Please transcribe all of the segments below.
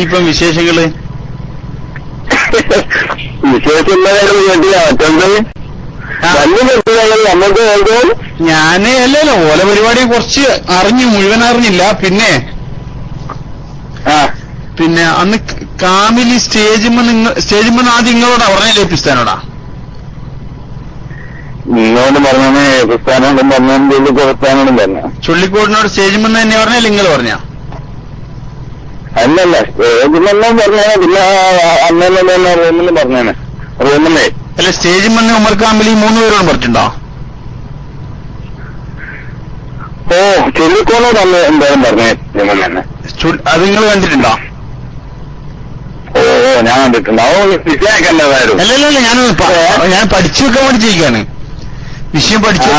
ഇപ്പം വിശേഷങ്ങള് ഞാന് അല്ലല്ലോ ഓല പരിപാടി കുറച്ച് മുഴുവൻ അറിഞ്ഞില്ല. പിന്നെ അന്ന് കാമിലി സ്റ്റേജിമ്മ ആദ്യം നിങ്ങളോടാ പറഞ്ഞല്ലേ പിസ്താനോടാ? നിങ്ങളോട് പറഞ്ഞേ പിസ്താനോടും പറഞ്ഞു, പുറത്താനോടും പറഞ്ഞു. ചുള്ളിക്കോടിനോട് സ്റ്റേജിമെന്ന് തന്നെ പറഞ്ഞാൽ നിങ്ങൾ പറഞ്ഞ? അല്ലല്ല, സ്റ്റേജിമെന്നും പറഞ്ഞേ, പിന്നെ അന്നല്ലേ റൂമിൽ പറഞ്ഞേനെ. റൂമിലേ അല്ല, സ്റ്റേജിമെന്ന് ഉമർ കാമിലി 3 പേരോടും പറഞ്ഞിട്ടുണ്ടോ? ഓ, ചുള്ളിക്കോടോട് അന്ന് എന്തായാലും പറഞ്ഞേ തന്നെ. അത് നിങ്ങൾ കണ്ടിട്ടുണ്ടോ? ഓ, ഞാൻ കണ്ടിട്ടുണ്ട്. വിഷയാക്കല്ലാതായിരുന്നു. അല്ലല്ല, ഞാൻ പഠിച്ചു വെക്കാൻ വേണ്ടി ചെയ്യിക്കാണ്. വിഷയം പഠിച്ചു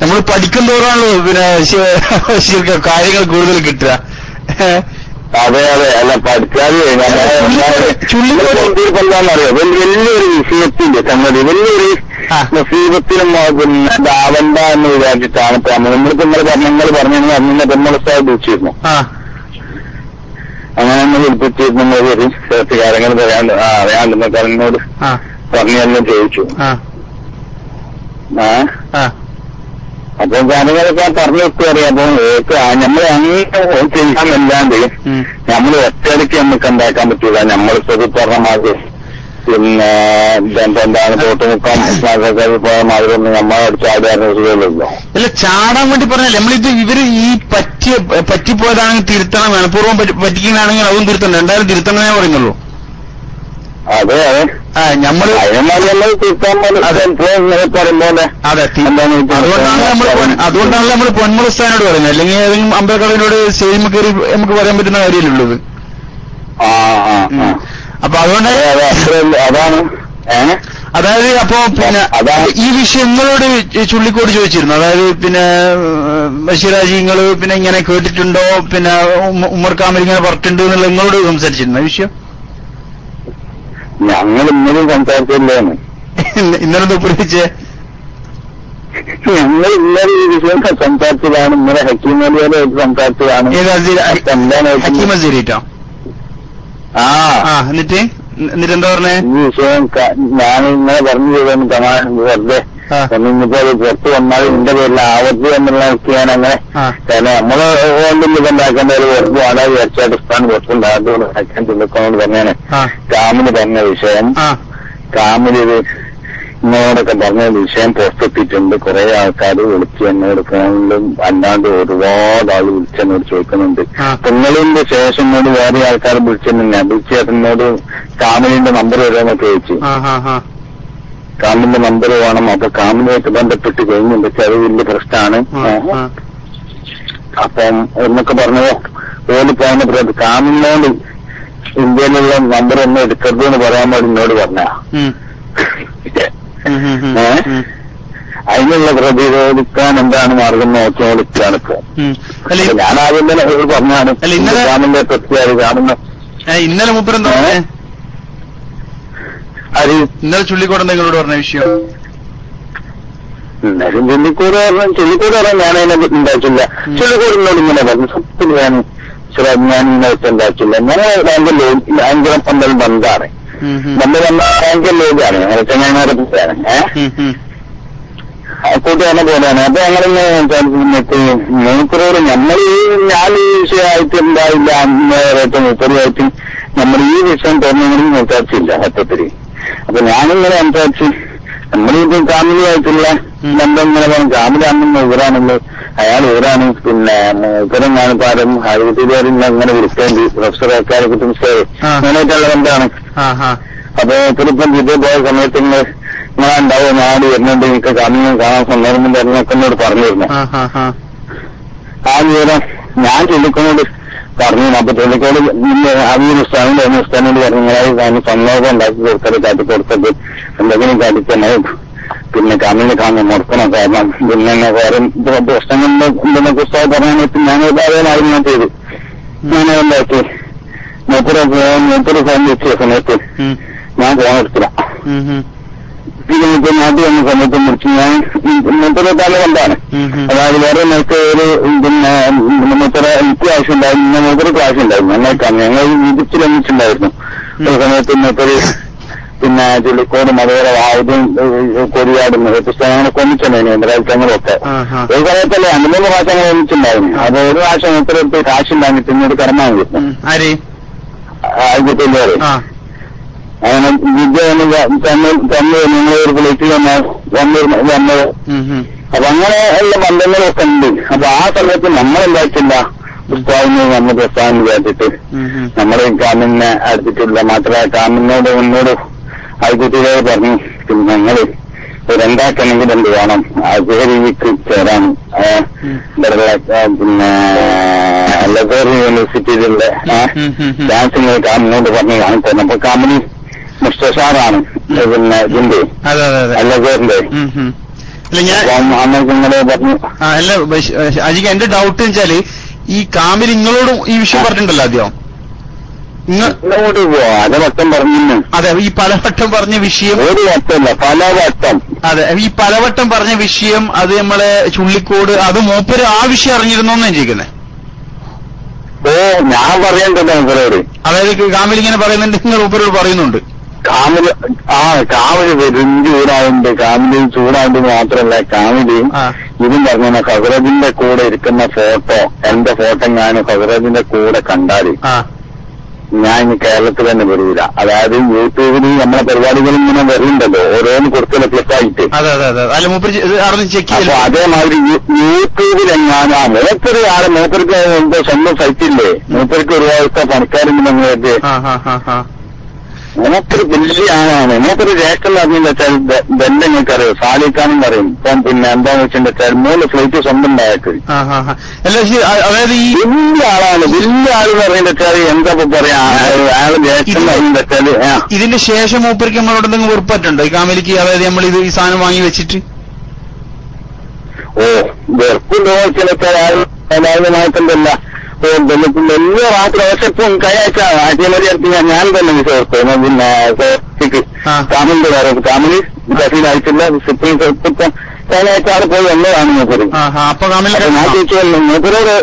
നമ്മൾ പഠിക്കും തോറാണല്ലോ പിന്നെ കാര്യങ്ങൾ കൂടുതൽ കിട്ടുക. അതെ അതെ, അല്ല പഠിച്ചാല് എന്താണെന്നറിയോ, വലിയൊരു വിഷയത്തിന്റെ സംഗതി, വലിയൊരു മുസീബത്തിനും പിന്നെ ദാവണ്ട എന്ന് വിചാരിച്ചിട്ടാണ്. നമ്മളിപ്പോ നിങ്ങൾ പറഞ്ഞെങ്കിൽ അന്നെ പെമ്മളസ്ഥായി വിളിച്ചിരുന്നു. അങ്ങനെ ഒന്ന് വിളിപ്പിച്ചിരുന്നു. ഒരു കാര്യങ്ങൾ അറിയാണ്ടെന്ന് എന്നോട് പറഞ്ഞെല്ലാം ചോദിച്ചു. അപ്പൊ കാര്യങ്ങളൊക്കെ പറഞ്ഞു വെക്കുകറിയാം. അപ്പൊ നമ്മൾ അങ്ങനെ ചെയ്യാന്നല്ലാണ്ട് നമ്മൾ ഒറ്റയടിക്ക് നമുക്ക് ഉണ്ടാക്കാൻ പറ്റൂല. നമ്മൾ പറഞ്ഞ മാതിരി പിന്നെ എന്താണ് തോട്ടുമുക്കാൻ പോയ മാതിരി ഒന്നും നമ്മളോട് ചാടാറുള്ളൂ. അല്ല, ചാടാൻ വേണ്ടി പറഞ്ഞാൽ നമ്മളിത് ഇവര് ഈ പറ്റിപ്പോയതാണെങ്കിൽ തിരുത്തണം, മനഃപൂർവ്വം പറ്റിക്കുന്നതാണെങ്കിൽ അതും തിരുത്തണം. എന്തായാലും തിരുത്തണമെന്നേ പറയുന്നുള്ളൂ. അതെ അതെ, നമ്മള് അതുകൊണ്ടാണല്ലോ നമ്മൾ പൊന്മുളസ്ഥാനോട് പറയുന്നത്. അല്ലെങ്കിൽ ഏതെങ്കിലും അമ്പലക്കടവിനോട് സ്റ്റേജിൽ കയറി നമുക്ക് പറയാൻ പറ്റുന്ന കാര്യമില്ലുള്ളത്. അപ്പൊ അതുകൊണ്ട് അതാണ്. അതായത് അപ്പൊ പിന്നെ ഈ വിഷയം നിങ്ങളോട് ചുള്ളിക്കോട് ചോദിച്ചിരുന്നു. അതായത് പിന്നെ ബഷീറാജി നിങ്ങൾ പിന്നെ ഇങ്ങനെ കേട്ടിട്ടുണ്ടോ, പിന്നെ ഉമർ കാമിൽ ഇങ്ങനെ പറഞ്ഞിട്ടുണ്ട് എന്നുള്ള നിങ്ങളോട് സംസാരിച്ചിരുന്നു ഈ വിഷയം? ഞങ്ങൾ ഇന്നലെയും സംസാരിച്ചില്ലേന്ന്. ഇന്നലെ പ്രത്യേകിച്ച് ഞങ്ങൾ ഇന്നലെ ഈ വിഷയം സംസാരിച്ചതാണ്. ഇന്നലെ ഹക്കീം അലിയായിട്ട് സംസാരിച്ചതാണ്. ഹക്കീം അസീറിട്ടോ? എന്നിട്ട് എന്താ പറഞ്ഞേ? ഈ വിഷയം ഞാൻ ഇന്നലെ പറഞ്ഞു ചെയ്തെന്ന് വെറുതെ ഇന്നിപ്പോ അത് പുറത്ത് വന്നാൽ ഇതിന്റെ പേരിൽ ആവത്ത് എന്നുള്ള ഞാൻ അങ്ങനെ. കാരണം നമ്മള് കൊണ്ടും ഇതുണ്ടാക്കേണ്ട ഒരു വെറുതെ വളരെ വിചാരിച്ചായിട്ട് പുറത്തുണ്ടാകുന്നത് ഹക്കീം ചുള്ളിക്കോട് പറഞ്ഞാണ്. കാമിന് പറഞ്ഞ വിഷയം, കാമിലിത് ഇന്നോടൊക്കെ പറഞ്ഞ വിഷയം പുറത്തെത്തിയിട്ടുണ്ട്. കുറെ ആൾക്കാർ വിളിച്ച് എന്നോട് ഫോണിലും അല്ലാണ്ട് ഒരുപാട് ആള് വിളിച്ചെന്നോട് ചോദിക്കുന്നുണ്ട്. നിങ്ങളിന്റെ ശേഷം എന്നോട് വേറെ ആൾക്കാർ വിളിച്ചെന്നെ വിളിച്ചേട്ടനോട് കാമിലിന്റെ നമ്പർ വരാമെന്നൊക്കെ ചോദിച്ചു. കാമിന്റെ നമ്പർ വേണം. അപ്പൊ കാമിനുമായിട്ട് ബന്ധപ്പെട്ട് കഴിഞ്ഞുണ്ട്, അത് വലിയ പ്രശ്നമാണ്. അപ്പം എന്നൊക്കെ പറഞ്ഞത് ഓല് പോകുന്ന കാമിനോട് ഇന്ത്യയിലുള്ള നമ്പർ ഒന്നും എടുക്കരുത് എന്ന് പറയാൻ വേണ്ടി എന്നോട് പറഞ്ഞ അതിനുള്ള പ്രതിരോധിക്കാൻ എന്താണ് മാർഗം നോക്കിയോടിക്കാണ് ഇപ്പൊ. ഞാൻ ആദ്യം തന്നെ പറഞ്ഞാണ് കാമിന്റെ പ്രത്യേകത കാണുന്ന. ഇന്നലെ മൂപ്പരെന്താ ഇന്നലെ ചുള്ളിക്കോട് നിങ്ങളോട് പറഞ്ഞ വിഷയം? എന്നാലും ചുള്ളിക്കോട് പറഞ്ഞാൽ ഞാൻ അതിനെ ഉണ്ടാക്കില്ല. ചുള്ളിക്കോടിനോട് ഇങ്ങനെ പറഞ്ഞു സത്യം ഞാൻ ഇങ്ങനെ ഉണ്ടാക്കില്ല. ഞാൻ ഭയങ്കര പന്തൽ ബന്ധാണ്. നമ്മൾ ഭയങ്കര ലോകാണ്, ചങ്ങായിമാരൊക്കെയാണ് കൂട്ടുകാരനെ പോലെയാണ്. അപ്പൊ ഞങ്ങളിങ്ങനെ മൂപ്പരോട് നമ്മൾ ഞാൻ ഈ വിഷയമായിട്ട് എന്തായില്ല അന്നേരമായിട്ട് മൂപ്പരുമായിട്ട് നമ്മൾ ഈ വിഷയം തോന്നുന്നെങ്കിലും സംസാരിച്ചില്ല സത്യത്തില്. അപ്പൊ ഞാനിങ്ങനെ സംസാരിച്ച് നമ്മളിപ്പോ ഫാമിലിയായിട്ടുള്ള ബന്ധം ഇങ്ങനെ പറഞ്ഞു. ഫാമിലി അന്നും ഇവരാണല്ലോ, അയാൾ ഇവരാണ്. പിന്നെ ഇവരും ഞാനിപ്പോ ആരും ആരോഗ്യത്തിലും അങ്ങനെ വിളിക്കേണ്ടി പ്രൊഫസറൊക്കെ കുറ്റും അങ്ങനെയായിട്ടുള്ള ബന്ധമാണ്. അപ്പൊ ഇപ്പം ജിദ്ദ പോയ സമയത്ത് ഞാൻ ഉണ്ടാവും, നാട് വരുന്നുണ്ട്, എനിക്ക് കാമിനും കാണാൻ സന്ദർഭം തരുന്നൊക്കെ എന്നോട് പറഞ്ഞിരുന്നു. ആ വിവരം ഞാൻ ചുള്ളിക്കോട് പറഞ്ഞു. അപ്പൊ ചുള്ളിക്കോട് അതൊരു സ്ഥാനം സ്ഥാനോട് പറഞ്ഞു സന്ദർഭം ഉണ്ടാക്കി കൊടുത്തത്, കാട്ടി കൊടുത്തത് എന്തെങ്കിലും കാട്ടിത്തന്നെ പിന്നെ കാമിന് കാണാൻ മുടക്കണം. കാരണം പിന്നെ വേറെ പ്രശ്നങ്ങളുടെ എന്തെന്ന പുസ്തകം പറയാനായിട്ട് ഞാൻ ഉദാഹരണമായിരുന്നു ഞാൻ ചെയ്തു. ഞാൻ ഉണ്ടാക്കി മൂപ്പര് ഫോൺ വെച്ച സമയത്ത് ഞാൻ ഫോൺ എടുത്തില്ല. പിന്നെ നാട്ടിൽ വന്ന സമയത്ത് മുറിച്ച് ഞാൻ മൂപ്പരെ തല കൊണ്ടാണ്. അതായത് വേറെ നമുക്ക് ഒരു പിന്നെ മൂപ്പരെ എനിക്ക് ആവശ്യമുണ്ടായിരുന്നു, മൂപ്പർക്ക് ആവശ്യമുണ്ടായിരുന്നു. ഞങ്ങൾ ഈജിപ്തിൽ ഒന്നിച്ചുണ്ടായിരുന്നു. ഒരു സമയത്ത് മൂപ്പര് പിന്നെ ചുള്ളിക്കോട് മധുര വായുതും കൊടിയാടും പുസ്തകങ്ങളെ കൊന്നിച്ചുണ്ടായിരുന്നു എന്റെ രാജ്യങ്ങളൊക്കെ. ഒരു സമയത്തല്ലേ 2-3 പ്രാവശ്യം ഒന്നിച്ചുണ്ടായിരുന്നു. അത് ഒരു പ്രാവശ്യം മൂപ്പരെടുത്ത് കാശുണ്ടാക്കി പിന്നീട് കടമാൻ കിട്ടും ആയിരത്തില്ലേ. അങ്ങനെ വിദ്യ തന്നു നിങ്ങളൊരു പ്ലേറ്റിൽ വന്നത്. അപ്പൊ അങ്ങനെ ഉള്ള ബന്ധങ്ങളൊക്കെ ഉണ്ട്. അപ്പൊ ആ സമയത്ത് നമ്മളെന്താക്കില്ല, പുസ്തകങ്ങൾ നമ്മൾ പ്രസ്ഥാനം വിചാരിച്ചിട്ട് നമ്മൾ കാമിനെ അടുത്തിട്ടില്ല. മാത്രമല്ല കാമിനോട് മുന്നോട് ആയിക്കുട്ടികളെ പറഞ്ഞു, പിന്നെ ഞങ്ങൾ രണ്ടാക്കണമെങ്കിൽ എന്ത് വേണം, രീതിക്ക് ചേരാൻ പിന്നെ ലഗോർ യൂണിവേഴ്സിറ്റിയിലുള്ള ഡാൻസിന് കാമിനോട് പറഞ്ഞ് കാണിച്ചു. അപ്പൊ കാമിനി മുസ്തഷാറാണ് പിന്നെ ഇതിന്റെ ലഗോറിന്റെ. അന്നേരങ്ങളെ പറഞ്ഞു. അല്ല അജിക്ക് എന്റെ ഡൗട്ട് വെച്ചാല് ഈ കാമിൽ നിങ്ങളോടും ഈ വിഷയം പറഞ്ഞിട്ടുണ്ടല്ലോ ആദ്യം പലവട്ടം പറഞ്ഞു. അതെ, ഈ പലവട്ടം പറഞ്ഞ വിഷയം ഒരു വട്ടമല്ല പലവട്ടം. അതെ, ഈ പലവട്ടം പറഞ്ഞ വിഷയം അത് നമ്മളെ ചുള്ളിക്കോട് അത് മൂപ്പര് ആ വിഷയം അറിഞ്ഞിരുന്നോന്ന് ഞാൻ ചോദിക്കുന്നത്. ഓ ഞാൻ പറയണ്ടല്ലോ മൂപ്പരോട്. അതായത് കാമിൽ ഇങ്ങനെ പറയുന്നുണ്ട്, നിങ്ങൾ മൂപ്പരോട് പറയുന്നുണ്ട്. കാമില് വെറും ചൂടാവുണ്ട്. കാമില് ചൂടാവുന്നത് മാത്രമല്ല, കാമില് ഇതും പറഞ്ഞ ഹസ്രജിന്റെ കൂടെ ഇരിക്കുന്ന ഫോട്ടോ, എന്റെ ഫോട്ടോ ഞാൻ ഹസ്രജിന്റെ കൂടെ കണ്ടാല് ഞാൻ ഇനി കേരളത്തിൽ തന്നെ വരൂല. അതായത് യൂട്യൂബിൽ നമ്മളെ പരിപാടികൾ ഇങ്ങനെ വരുന്നുണ്ടല്ലോ, ഓരോന്ന് കൊടുക്കല ക്ലിക്കായിട്ട്. അപ്പൊ അതേമാതിരി യൂട്യൂബിലെങ്ങാനും മൂപ്പര് ആളെ മൂപ്പർക്ക് എന്തോ സ്വന്തം സൈറ്റില്ലേ, മൂപ്പർക്ക് ഒരു ആൾക്കാർ പണിക്കാരുണ്ടെന്ന് മൂപ്പര് വലിയ ആളാണ്. മൂപ്പര് രേഖകൾ അറിഞ്ഞെന്ന് വെച്ചാൽ ബെല്ലങ്ങൾക്ക് അറിയും, സാലിക്കാനും പറയും. ഇപ്പം പിന്നെ എന്താന്ന് വെച്ചാൽ 3 ഫ്ലൈറ്റ് സ്വന്തം ഉണ്ടായിട്ട് അതായത് ഈ വലിയ ആളാണ്. വലിയ ആള് പറയുന്ന വെച്ചാൽ എന്താ പറയാ, അയാള് രേഖകൾ അറിയുന്ന വെച്ചാല് ഇതിന്റെ ശേഷം മൂപ്പർക്ക് നമ്മളോട് എന്തെങ്കിലും ഉറപ്പറ്റുണ്ടോ ഈ കാമിലിക്ക്? അതായത് നമ്മൾ ഇത് ഈ സാധനം വാങ്ങി വെച്ചിട്ട് വെറുപ്പുണ്ടോ വെച്ചാൽ അയാൾ മാറ്റണ്ടല്ല. വലിയ രാത്രി അവസരത്തും കഴിയാഴ്ച അടിമതി അടുത്ത് ഞാൻ തന്നെ വിശ്വസിച്ചു. പിന്നെ കാമിന്റെ കാര്യം കാമിന് ബസ്സിലായിട്ടില്ല, സുപ്രീം കോടതി കഴിഞ്ഞാഴ്ച അവിടെ പോയി വന്നതാണ് മൂപ്പര്. ഞാൻ ചോദിച്ചു മൂപ്പരോട്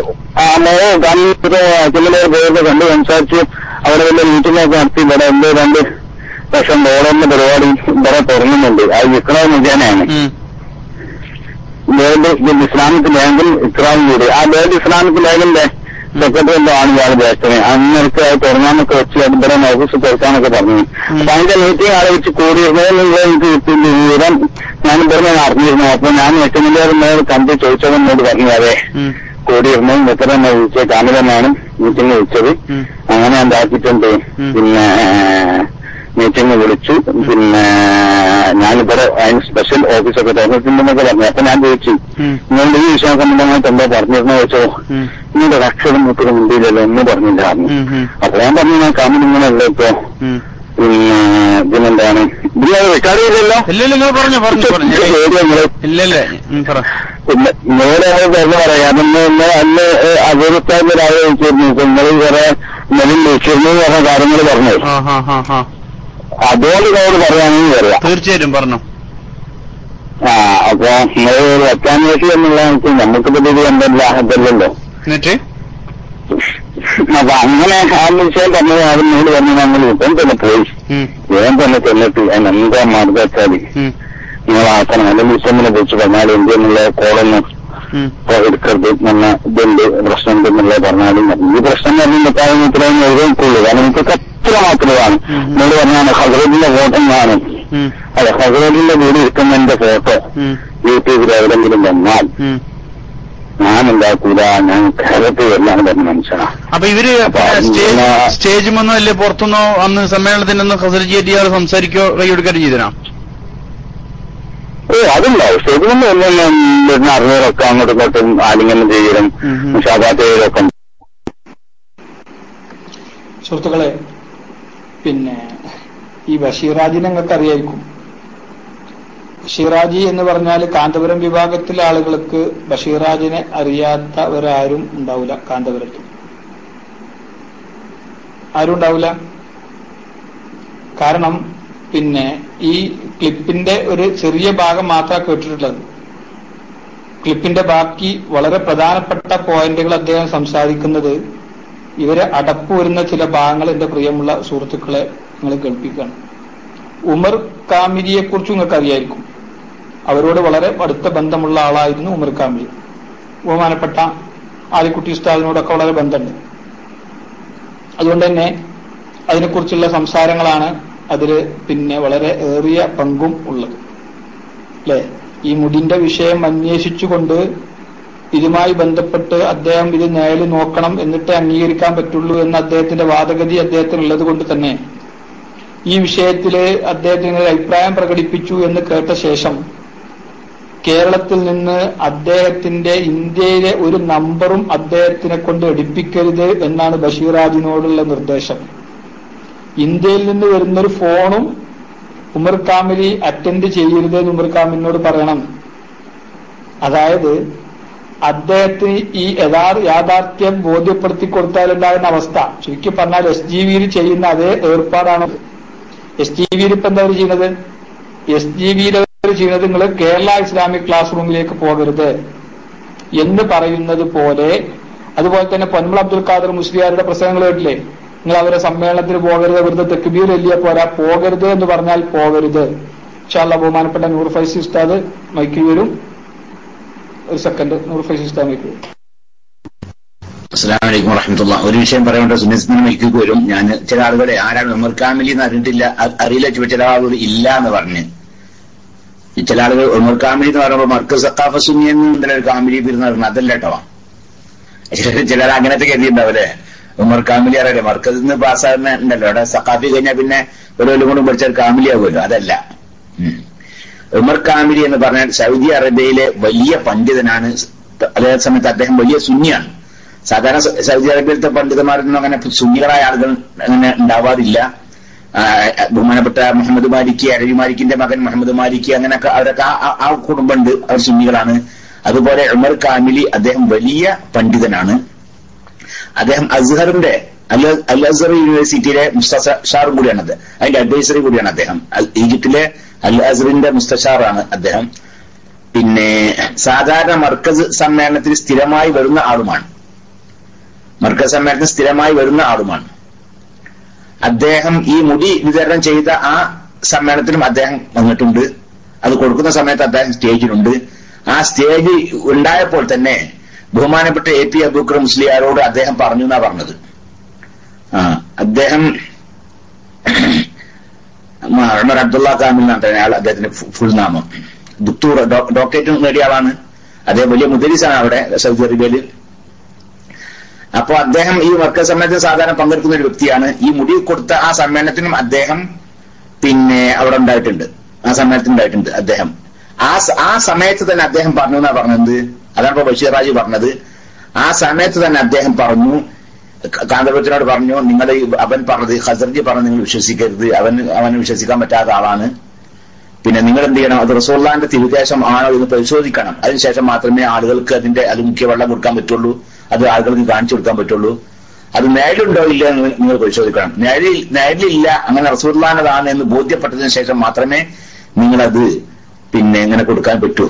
കാമിലൂടെ പോയത് കണ്ട് സംസാരിച്ചു. അവിടെ വലിയ മീറ്റിംഗൊക്കെ നടത്തി. ഇവിടെ എന്തോ 2 ലക്ഷം ഡോളറിന്റെ പരിപാടി ഇവിടെ തുടങ്ങുന്നുണ്ട്. അത് വിക്രം മുഖേനയാണ്. വേൾഡ് ഇസ്ലാമിക് ബാങ്കിൽ ഇക്രാം കൂടി. ആ വേൾഡ് ഇസ്ലാമിക് ബാങ്കിന്റെ സെക്രട്ടറി എന്തോ ആണ് ഇയാൾ ദേശത്തിന്. അന്നേരത്ത് അത് തുടങ്ങാനൊക്കെ വെച്ച് ഇവിടെ ഓഫീസ് തുറക്കാനൊക്കെ പറഞ്ഞു. അപ്പൊ അതിന്റെ മീറ്റിംഗ് ആലോചിച്ച് കൂടിയിരുന്നതെന്നുള്ള എനിക്ക് കിട്ടിയ വിവരം ഞാൻ ഇവിടെ അറിഞ്ഞിരുന്നു. അപ്പൊ ഞാൻ വെക്കുന്നില്ലായിരുന്നവർ കണ്ട് ചോദിച്ചതെന്നോട് പറഞ്ഞു. അതെ കൂടിയിരുന്നു, എത്ര തന്നെ വിളിച്ചത്, കാമിലെന്നാണ് മീറ്റിംഗ് വിളിച്ചത്. അങ്ങനെ എന്താക്കിയിട്ടുണ്ട്. പിന്നെ മീറ്റിംഗ് വിളിച്ചു. പിന്നെ ഞാനിവിടെ അതിന് സ്പെഷ്യൽ ഓഫീസൊക്കെ തുറന്നിട്ടുണ്ടെന്നൊക്കെ പറഞ്ഞു. അപ്പൊ ഞാൻ ചോദിച്ചു നിങ്ങളുടെ ഈ വിഷയം സംബന്ധമായിട്ട് എന്താ പറഞ്ഞിരുന്നോ ചോദിച്ചോ. നിങ്ങളുടെ അക്ഷരം മൂപ്പര് മുണ്ടിയില്ലല്ലോ എന്ന് പറഞ്ഞില്ലായിരുന്നു. അപ്പൊ ഞാൻ പറഞ്ഞു ഞാൻ കാമിൽ ഇങ്ങനെ ഉള്ളു ഇപ്പൊ. പിന്നെ ഇതിനെന്താണ് ഇതിന് റെക്കോർഡില്ലല്ലോ. പിന്നെ നേരെ തുറന്നു പറയാം. അന്ന് അപൂർവത്തായിട്ട് ഒരാളെ ചോദിച്ചിരുന്നു, നിങ്ങൾ കുറെ നെല്ലും വിളിച്ചിരുന്നു പറഞ്ഞ കാര്യങ്ങൾ പറഞ്ഞു. അതുകൊണ്ട് നിങ്ങളോട് പറയാമെന്ന് പറയാം. തീർച്ചയായിട്ടും പറഞ്ഞു. അപ്പൊ നിങ്ങൾ വെക്കാൻ വേണ്ടി എന്നുള്ള നമുക്കിപ്പോ ഇത് കണ്ടല്ല അതല്ലല്ലോ. അപ്പൊ അങ്ങനെ ആ വിഷയം പറഞ്ഞത് അവനോട് പറഞ്ഞു. ഞങ്ങൾ ഇപ്പം തന്നെ പോയി വേഗം തന്നെ ചെന്നിട്ട് അതിനെന്താ മാർഗം വെച്ചാല് നിങ്ങൾ ആക്കണം. അല്ലെങ്കിൽ വിഷയത്തിനെ കുറിച്ച് പറഞ്ഞാൽ എന്തെന്നുള്ള കോളൊന്നും എടുക്കരുത് എന്ന ഇതുണ്ട്, പ്രശ്നം എന്തെന്നുള്ള പറഞ്ഞാലും ഈ പ്രശ്നം പറഞ്ഞാൽ ഇത്രയും എഴുതിക്കുള്ളൂ. കാരണം എനിക്കൊക്കെ അത്ര മാത്രമാണ്. എന്നോട് പറഞ്ഞാണ് ഹസ്രജിന്റെ ഫോട്ടോ ആണ്. അതെ, ഹസ്രജിന്റെ വീട് ഇരിക്കുന്നതിന്റെ ഫോട്ടോ യൂട്യൂബിൽ എവിടെങ്കിലും വന്നാൽ ഞാൻ ഉണ്ടാക്കൂല, ഞാൻ കേരളത്തിൽ വരില്ലാന്ന് പറഞ്ഞ മനുഷ്യനാണ്. അപ്പൊ ഇവര് സ്റ്റേജ് വന്നോ അല്ലേ പുറത്തുനിന്നോ അന്ന് സമ്മേളനത്തിനൊന്നും ഹസ്രജിയായിട്ട് ഇയാൾ സംസാരിക്കോ കൈയെടുക്കാനും ചെയ്തനാ? അതുണ്ടാവും. സ്റ്റേജിൽ നിന്ന് വരുന്ന അറിഞ്ഞവരൊക്കെ അങ്ങോട്ടും ഇങ്ങോട്ടും ആലിംഗനം ചെയ്യലും മുഷാബാത്ത് ചെയ്യലൊക്കെ. സുഹൃത്തുക്കളെ, പിന്നെ ഈ ബഷീറാജിനെ നിങ്ങൾക്ക് അറിയായിരിക്കും. ബഷീറാജി എന്ന് പറഞ്ഞാൽ കാന്തപുരം വിഭാഗത്തിലെ ആളുകൾക്ക് ബഷീറാജിനെ അറിയാത്തവരാരും ഉണ്ടാവില്ല. കാന്തപുരത്ത് ആരും ഉണ്ടാവില്ല. കാരണം പിന്നെ ഈ ക്ലിപ്പിന്റെ ഒരു ചെറിയ ഭാഗം മാത്രമാണ് കേട്ടിട്ടുള്ളത്. ക്ലിപ്പിന്റെ ബാക്കി വളരെ പ്രധാനപ്പെട്ട പോയിന്റുകൾ അദ്ദേഹം സംസാരിക്കുന്നത് ഇവരെ അടപ്പ് വരുന്ന ചില ഭാഗങ്ങൾ എന്റെ പ്രിയമുള്ള സുഹൃത്തുക്കളെ നിങ്ങൾ കേൾപ്പിക്കുകയാണ്. ഉമർ കാമിരിയെ കുറിച്ച് നിങ്ങൾക്ക് അറിയായിരിക്കും. അവരോട് വളരെ അടുത്ത ബന്ധമുള്ള ആളായിരുന്നു ഉമർ കാമിരി. ബഹുമാനപ്പെട്ട ആലിക്കുട്ടി ഉസ്താദിനോടൊക്കെ വളരെ ബന്ധമുണ്ട്. അതുകൊണ്ട് തന്നെ അതിനെക്കുറിച്ചുള്ള സംസാരങ്ങളാണ് അതിൽ പിന്നെ വളരെ ഏറിയ പങ്കും ഉള്ളത് അല്ലെ. ഈ മുടിന്റെ വിഷയം അന്വേഷിച്ചുകൊണ്ട് ഇതുമായി ബന്ധപ്പെട്ട് അദ്ദേഹം ഇത് നേരിൽ നോക്കണം എന്നിട്ട് അംഗീകരിക്കാൻ പറ്റുള്ളൂ എന്ന അദ്ദേഹത്തിന്റെ വാദഗതി അദ്ദേഹത്തിനുള്ളത് കൊണ്ട് തന്നെ ഈ വിഷയത്തില് അദ്ദേഹത്തിന് അഭിപ്രായം പ്രകടിപ്പിച്ചു എന്ന് കേട്ട ശേഷം കേരളത്തിൽ നിന്ന് അദ്ദേഹത്തിന്റെ ഇന്ത്യയിലെ ഒരു നമ്പറും അദ്ദേഹത്തിനെ കൊണ്ട് എടുപ്പിക്കരുത് എന്നാണ് ബഷീറാജിനോടുള്ള നിർദ്ദേശം. ഇന്ത്യയിൽ നിന്ന് വരുന്നൊരു ഫോണും ഉമർ കാമിലി അറ്റൻഡ് ചെയ്യരുത് എന്ന് ഉമർ കാമിലിനോട് പറയണം. അതായത് അദ്ദേഹത്തിന് ഈ യാഥാർത്ഥ്യം ബോധ്യപ്പെടുത്തി കൊടുത്താലുണ്ടാകുന്ന അവസ്ഥ ചുരുക്കി പറഞ്ഞാൽ SGVയിൽ ചെയ്യുന്ന അതേ ഏർപ്പാടാണ്. SGVയിൽ ഇപ്പൊ എന്താ ചെയ്യുന്നത്? SGVയിൽ ചെയ്യുന്നത് നിങ്ങൾ കേരള ഇസ്ലാമിക് ക്ലാസ് റൂമിലേക്ക് പോകരുത് എന്ന് പറയുന്നത് പോലെ, അതുപോലെ തന്നെ പൊന്മള അബ്ദുൽ ഖാദർ മുസ്ലിയാരുടെ പ്രസംഗങ്ങൾ കേട്ടില്ലേ, നിങ്ങൾ അവരെ സമ്മേളനത്തിന് പോകരുത്, വെറുതെ തെക്ബീർ എല്ലിയ പോരാ, പോകരുത് എന്ന് പറഞ്ഞാൽ പോകരുത്. ഇൻഷാ അല്ലാഹ് ബഹുമാനപ്പെട്ട നൂർ ഫൈസി ഉസ്താദ് മൈക്കിൽ വരും. ഒരു സെക്കൻഡ്, നൂർ ഫൈസി ഉസ്താദ് മൈക്കിൽ വരും. അസ്സലാമു അലൈക്കും വറഹ്മത്തുള്ളാഹി. ഒരു വിഷയം പറയേണ്ട സുന്നത്തിന് മൈക്കിൽ വരും. ഞാൻ ചില ആളുകളെ ആരാണ് ഉമർ കാമിലി എന്ന് അറിഞ്ഞിട്ടില്ല, അറിയില്ല, ചില ആളുകൾ ഇല്ല എന്ന് പറഞ്ഞ്. ചില ആളുകൾ ഉമർ കാമിലി എന്ന് പറയുമ്പോൾ മർക്കസ് സഖാഫ സുന്നി എന്നൊരു കാമിലി പേരുന്ന് പറഞ്ഞത് അതല്ല കേട്ടോ. ചിലർ അങ്ങനത്തെ കരുതിണ്ടാവല്ലേ, ഉമർ കാമിലി അറിയാലേ മർക്കസ് നിന്ന് പാസ്സാകുന്ന ഉണ്ടല്ലോ, അവിടെ സഖാഫി കഴിഞ്ഞാൽ പിന്നെ ഒരു കൊല്ലം കൂടെ പഠിച്ചാൽ കാമിലി ആകുമല്ലോ, അതല്ല. ഉമർ കാമിലി എന്ന് പറഞ്ഞാൽ സൗദി അറേബ്യയിലെ വലിയ പണ്ഡിതനാണ്. അതേ സമയത്ത് അദ്ദേഹം വലിയ സുന്നിയാണ്. സാധാരണ സൗദി അറേബ്യയിലത്തെ പണ്ഡിതന്മാരൊന്നും അങ്ങനെ സുന്നികളായ ആളുകൾ അങ്ങനെ ഉണ്ടാവാറില്ല. ബഹുമാനപ്പെട്ട മുഹമ്മദ് മാലിക്കി, അരവി മാലിക്കിന്റെ മകൻ മുഹമ്മദ് മാലിക്കി, അങ്ങനെയൊക്കെ അവരൊക്കെ ആ കുടുംബമുണ്ട്, അവർ സുന്നികളാണ്. അതുപോലെ ഉമർ കാമിലി അദ്ദേഹം വലിയ പണ്ഡിതനാണ്. അദ്ദേഹം അസ്ഹറിന്റെ അൽ അസ്ഹർ യൂണിവേഴ്സിറ്റിയിലെ മുസ്തഷാറും കൂടിയാണത്, അതിന്റെ അഡ്വൈസറി കൂടിയാണ് അദ്ദേഹം. ഈജിപ്തിലെ അൽ അസ്ഹറിന്റെ മുസ്തഷാറാണ് അദ്ദേഹം. പിന്നെ സാധാരണ മർക്കസ് സമ്മേളനത്തിൽ സ്ഥിരമായി വരുന്ന ആളുമാണ്. അദ്ദേഹം ഈ മുടി വിതരണം ചെയ്ത ആ സമ്മേളനത്തിലും അദ്ദേഹം വന്നിട്ടുണ്ട്. അത് കൊടുക്കുന്ന സമയത്ത് അദ്ദേഹം സ്റ്റേജിലുണ്ട്. ആ സ്റ്റേജ് ഉണ്ടായപ്പോൾ തന്നെ ബഹുമാനപ്പെട്ട AP അബൂബക്കർ മുസ്ലിയാരോട് അദ്ദേഹം പറഞ്ഞു എന്നാ പറഞ്ഞത്. അദ്ദേഹം ഉമർ അബ്ദുള്ള കാമിൽ എന്നാണ് അയാൾ, അദ്ദേഹത്തിന്റെ ഫുൾ നാമം. ഡോക്ടറേറ്റ് നേടിയ ആളാണ്. അദ്ദേഹം വലിയ മുദരിസാണ് അവിടെ സൗദി അറേബ്യയിൽ. അപ്പൊ അദ്ദേഹം ഈ മർക്കസ് സമ്മേളനത്തിന് സാധാരണ പങ്കെടുക്കുന്ന ഒരു വ്യക്തിയാണ്. ഈ മുടി കൊടുത്ത ആ സമ്മേളനത്തിനും അദ്ദേഹം പിന്നെ അവിടെ ഉണ്ടായിട്ടുണ്ട്, ആ സമ്മേളനത്തിൽ ഉണ്ടായിട്ടുണ്ട് അദ്ദേഹം. ആ സമയത്ത് തന്നെ അദ്ദേഹം പറഞ്ഞു എന്നാ പറഞ്ഞത്. അതാണ് ഇപ്പൊ ബഷീറാജി പറഞ്ഞത്. ആ സമയത്ത് തന്നെ അദ്ദേഹം പറഞ്ഞു, കാന്തപുരത്തിനോട് പറഞ്ഞു, നിങ്ങൾ അവൻ പറഞ്ഞത് ഖസർജി പറഞ്ഞ് നിങ്ങൾ വിശ്വസിക്കരുത്, അവന് വിശ്വസിക്കാൻ പറ്റാത്ത ആളാണ്. പിന്നെ നിങ്ങൾ എന്ത് ചെയ്യണം, അത് റസൂലുള്ളാഹിന്റെ തിരുദേശം ആണോ എന്ന് പരിശോധിക്കണം. അതിനുശേഷം മാത്രമേ ആളുകൾക്ക് അത് മുഖ്യ വെള്ളം കൊടുക്കാൻ പറ്റുള്ളൂ, അത് ആളുകൾക്ക് കാണിച്ചു കൊടുക്കാൻ പറ്റുള്ളൂ. അത് നേരിലുണ്ടോ ഇല്ല എന്ന് നിങ്ങൾ പരിശോധിക്കണം. നേരിലില്ല, അങ്ങനെ റസൂലുള്ളാഹിന്റേതാണ് എന്ന് ബോധ്യപ്പെട്ടതിന് ശേഷം മാത്രമേ നിങ്ങളത് പിന്നെ എങ്ങനെ കൊടുക്കാൻ പറ്റൂ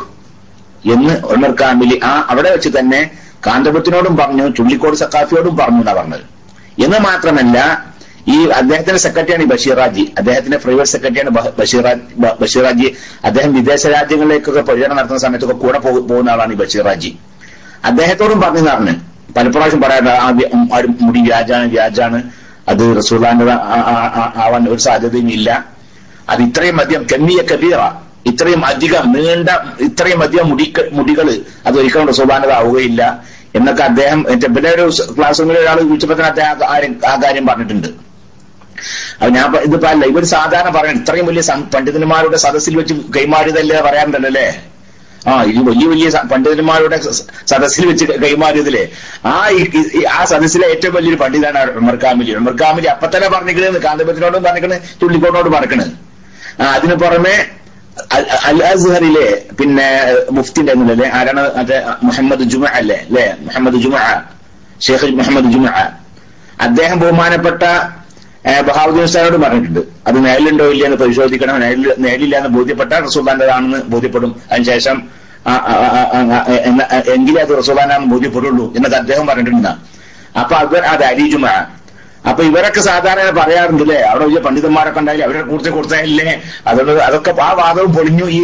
എന്ന് ഉമർ കാമിലി അവിടെ വെച്ച് തന്നെ കാന്തപുരത്തിനോടും പറഞ്ഞു, ചുള്ളിക്കോട് സഖാഫിയോടും പറഞ്ഞു എന്നാ പറഞ്ഞത്. എന്ന് മാത്രമല്ല, ഈ അദ്ദേഹത്തിന്റെ സെക്രട്ടറിയാണ് ബഷീറാജി, അദ്ദേഹത്തിന്റെ പ്രൈവറ്റ് സെക്രട്ടറിയാണ് ബഷീറാജി. അദ്ദേഹം വിദേശ രാജ്യങ്ങളിലേക്കൊക്കെ പര്യടനം നടത്തുന്ന സമയത്തൊക്കെ കൂടെ പോകുന്ന ആളാണ് ഈ ബഷീറാജി. അദ്ദേഹത്തോടും പറഞ്ഞതാണ്, പലപ്രാവശ്യം പറയാറുണ്ട് മുടി വ്യാജാണ്, അത് റസൂലുള്ളാഹിന്റെ ആവാൻ ഒരു സാധ്യതയും ഇല്ല, അത് ഇത്രയും അധികം കമ്മിയ കബീറ, ഇത്രയും അധികം നീണ്ട ഇത്രയും അധികം മുടികൾ അത് ഒരിക്കലും റസൂലുള്ളാഹിന്റെ ആവുകയില്ല എന്നൊക്കെ അദ്ദേഹം പിന്നെ ഒരു ക്ലാസ് റൂമിൽ ഒരാൾ വിളിച്ചപ്പോൾ തന്നെ അദ്ദേഹം ആ കാര്യം പറഞ്ഞിട്ടുണ്ട്. അപ്പൊ ഞാൻ ഇതിപ്പോ അല്ല, ഇവർ സാധാരണ പറയാൻ ഇത്രയും വലിയ പണ്ഡിതന്മാരുടെ സദസ്സിൽ വെച്ച് കൈമാറിയതല്ലേ പറയാറുണ്ടല്ലോ അല്ലേ. ഇത് വലിയ വലിയ പണ്ഡിതന്മാരുടെ സദസ്സിൽ വെച്ച് കൈമാറിയതില്ലേ, ആ സദസ്സിലെ ഏറ്റവും വലിയൊരു പണ്ഡിതാണ് ഉമർ കാമിലി. അപ്പൊ തന്നെ പറഞ്ഞിരിക്കുന്നത് കാന്തപുരത്തിനോടും പറഞ്ഞിരിക്കണ്, ചുള്ളിക്കോടിനോടും പറഞ്ഞിരിക്കണ്. അതിനു പുറമെ അൽ അസ്ഹറിലെ പിന്നെ മുഫ്തിന്റെ അല്ലേ, ആരാണ് മറ്റേ മുഹമ്മദ് ജുമഅ ഷെയ്ഖ് മുഹമ്മദ് ജുമഅ, അദ്ദേഹം ബഹുമാനപ്പെട്ട ബഹാവുദ്ദീൻ ഉസ്താദിനോട് പറഞ്ഞിട്ടുണ്ട്. അത് നേരിലുണ്ടോ ഇല്ല എന്ന് പരിശോധിക്കണം. നേരില്ല എന്ന് ബോധ്യപ്പെട്ടാൽ റസൂലുള്ളാഹിന്റേതാണെന്ന് ബോധ്യപ്പെടും. അതിനുശേഷം എങ്കിലേ അത് റസൂലുള്ളാഹിനാണെന്ന് ബോധ്യപ്പെടുള്ളൂ എന്നത് അദ്ദേഹം പറഞ്ഞിട്ടുണ്ട്. അപ്പൊ അത് അരീജുമ. അപ്പൊ ഇവരൊക്കെ സാധാരണ പറയാറുണ്ട് അല്ലേ, അവിടെ വലിയ പണ്ഡിതന്മാരൊക്കെ ഉണ്ടായില്ലേ, അവരെ കൂടുതൽ കൊടുത്തല്ലേ, അതുകൊണ്ട് അതൊക്കെ ആ വാദവും പൊളിഞ്ഞു ഈ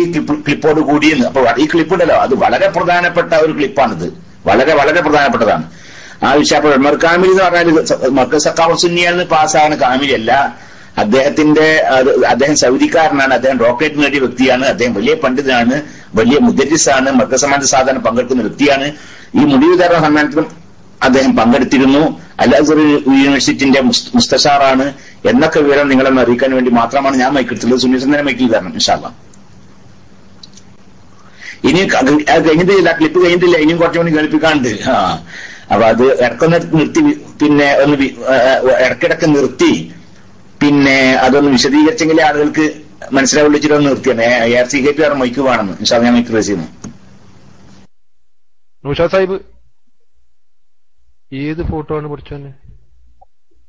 ക്ലിപ്പോട് കൂടിയെന്ന്. അപ്പൊ ഈ ക്ലിപ്പുണ്ടല്ലോ, അത് വളരെ പ്രധാനപ്പെട്ട ഒരു ക്ലിപ്പാണിത്. വളരെ വളരെ പ്രധാനപ്പെട്ടതാണ് ആ വിഷയം. അപ്പൊ ഉമർ കാമിൽ എന്ന് പറഞ്ഞാൽ മർക്കസ് സഖാവ സുന്നിയാന്ന് പാസ്സാണ് കാമിലല്ല. അദ്ദേഹം സൗദിക്കാരനാണ്, അദ്ദേഹം ഡോക്ടറേറ്റ് നേടിയ വ്യക്തിയാണ്, അദ്ദേഹം വലിയ പണ്ഡിതനാണ്, വലിയ മുദരിസാണ്, മർക്കസമാന്റെ സാധാരണ പങ്കെടുക്കുന്ന വ്യക്തിയാണ്. ഈ മുടി വിതരണ സമ്മേളനത്തിലും അദ്ദേഹം പങ്കെടുത്തിരുന്നു. അൽ അസ്ഹർ യൂണിവേഴ്സിറ്റിന്റെ മുസ്തഷാറാണ് എന്നൊക്കെ വിവരം നിങ്ങളെന്ന് അറിയിക്കാൻ വേണ്ടി മാത്രമാണ് ഞാൻ മൈക്കെടുത്തുള്ളത്. സുന്നിസന്ധനെ മൈക്കിൽ തരണം ഇൻഷാ അല്ലാഹ്. ഇനി കഴിഞ്ഞിട്ടില്ല, ക്ലിപ്പ് കഴിഞ്ഞിട്ടില്ല, ഇനിയും കുറച്ചുകൂടി കേൾപ്പിക്കാനുണ്ട്. അപ്പൊ അത് ഇടക്കൊന്ന് നിർത്തി, പിന്നെ ഒന്ന് ഇടക്കിടക്ക് നിർത്തി, പിന്നെ അതൊന്ന് വിശദീകരിച്ചെങ്കിലേ ആളുകൾക്ക് മനസ്സിലാവിച്ചിട്ടൊന്ന് നിർത്തിയാണ്. ARCKP മൈക്ക് വേണമെന്ന് ഇൻഷാ അല്ലാഹ് ഞാൻ മൈക്ക് റേസ് ചെയ്യുന്നു. നൗഷാദ് സാഹിബ് ഏത് ഫോട്ടോ ആണ് പഠിച്ചോന്നെ?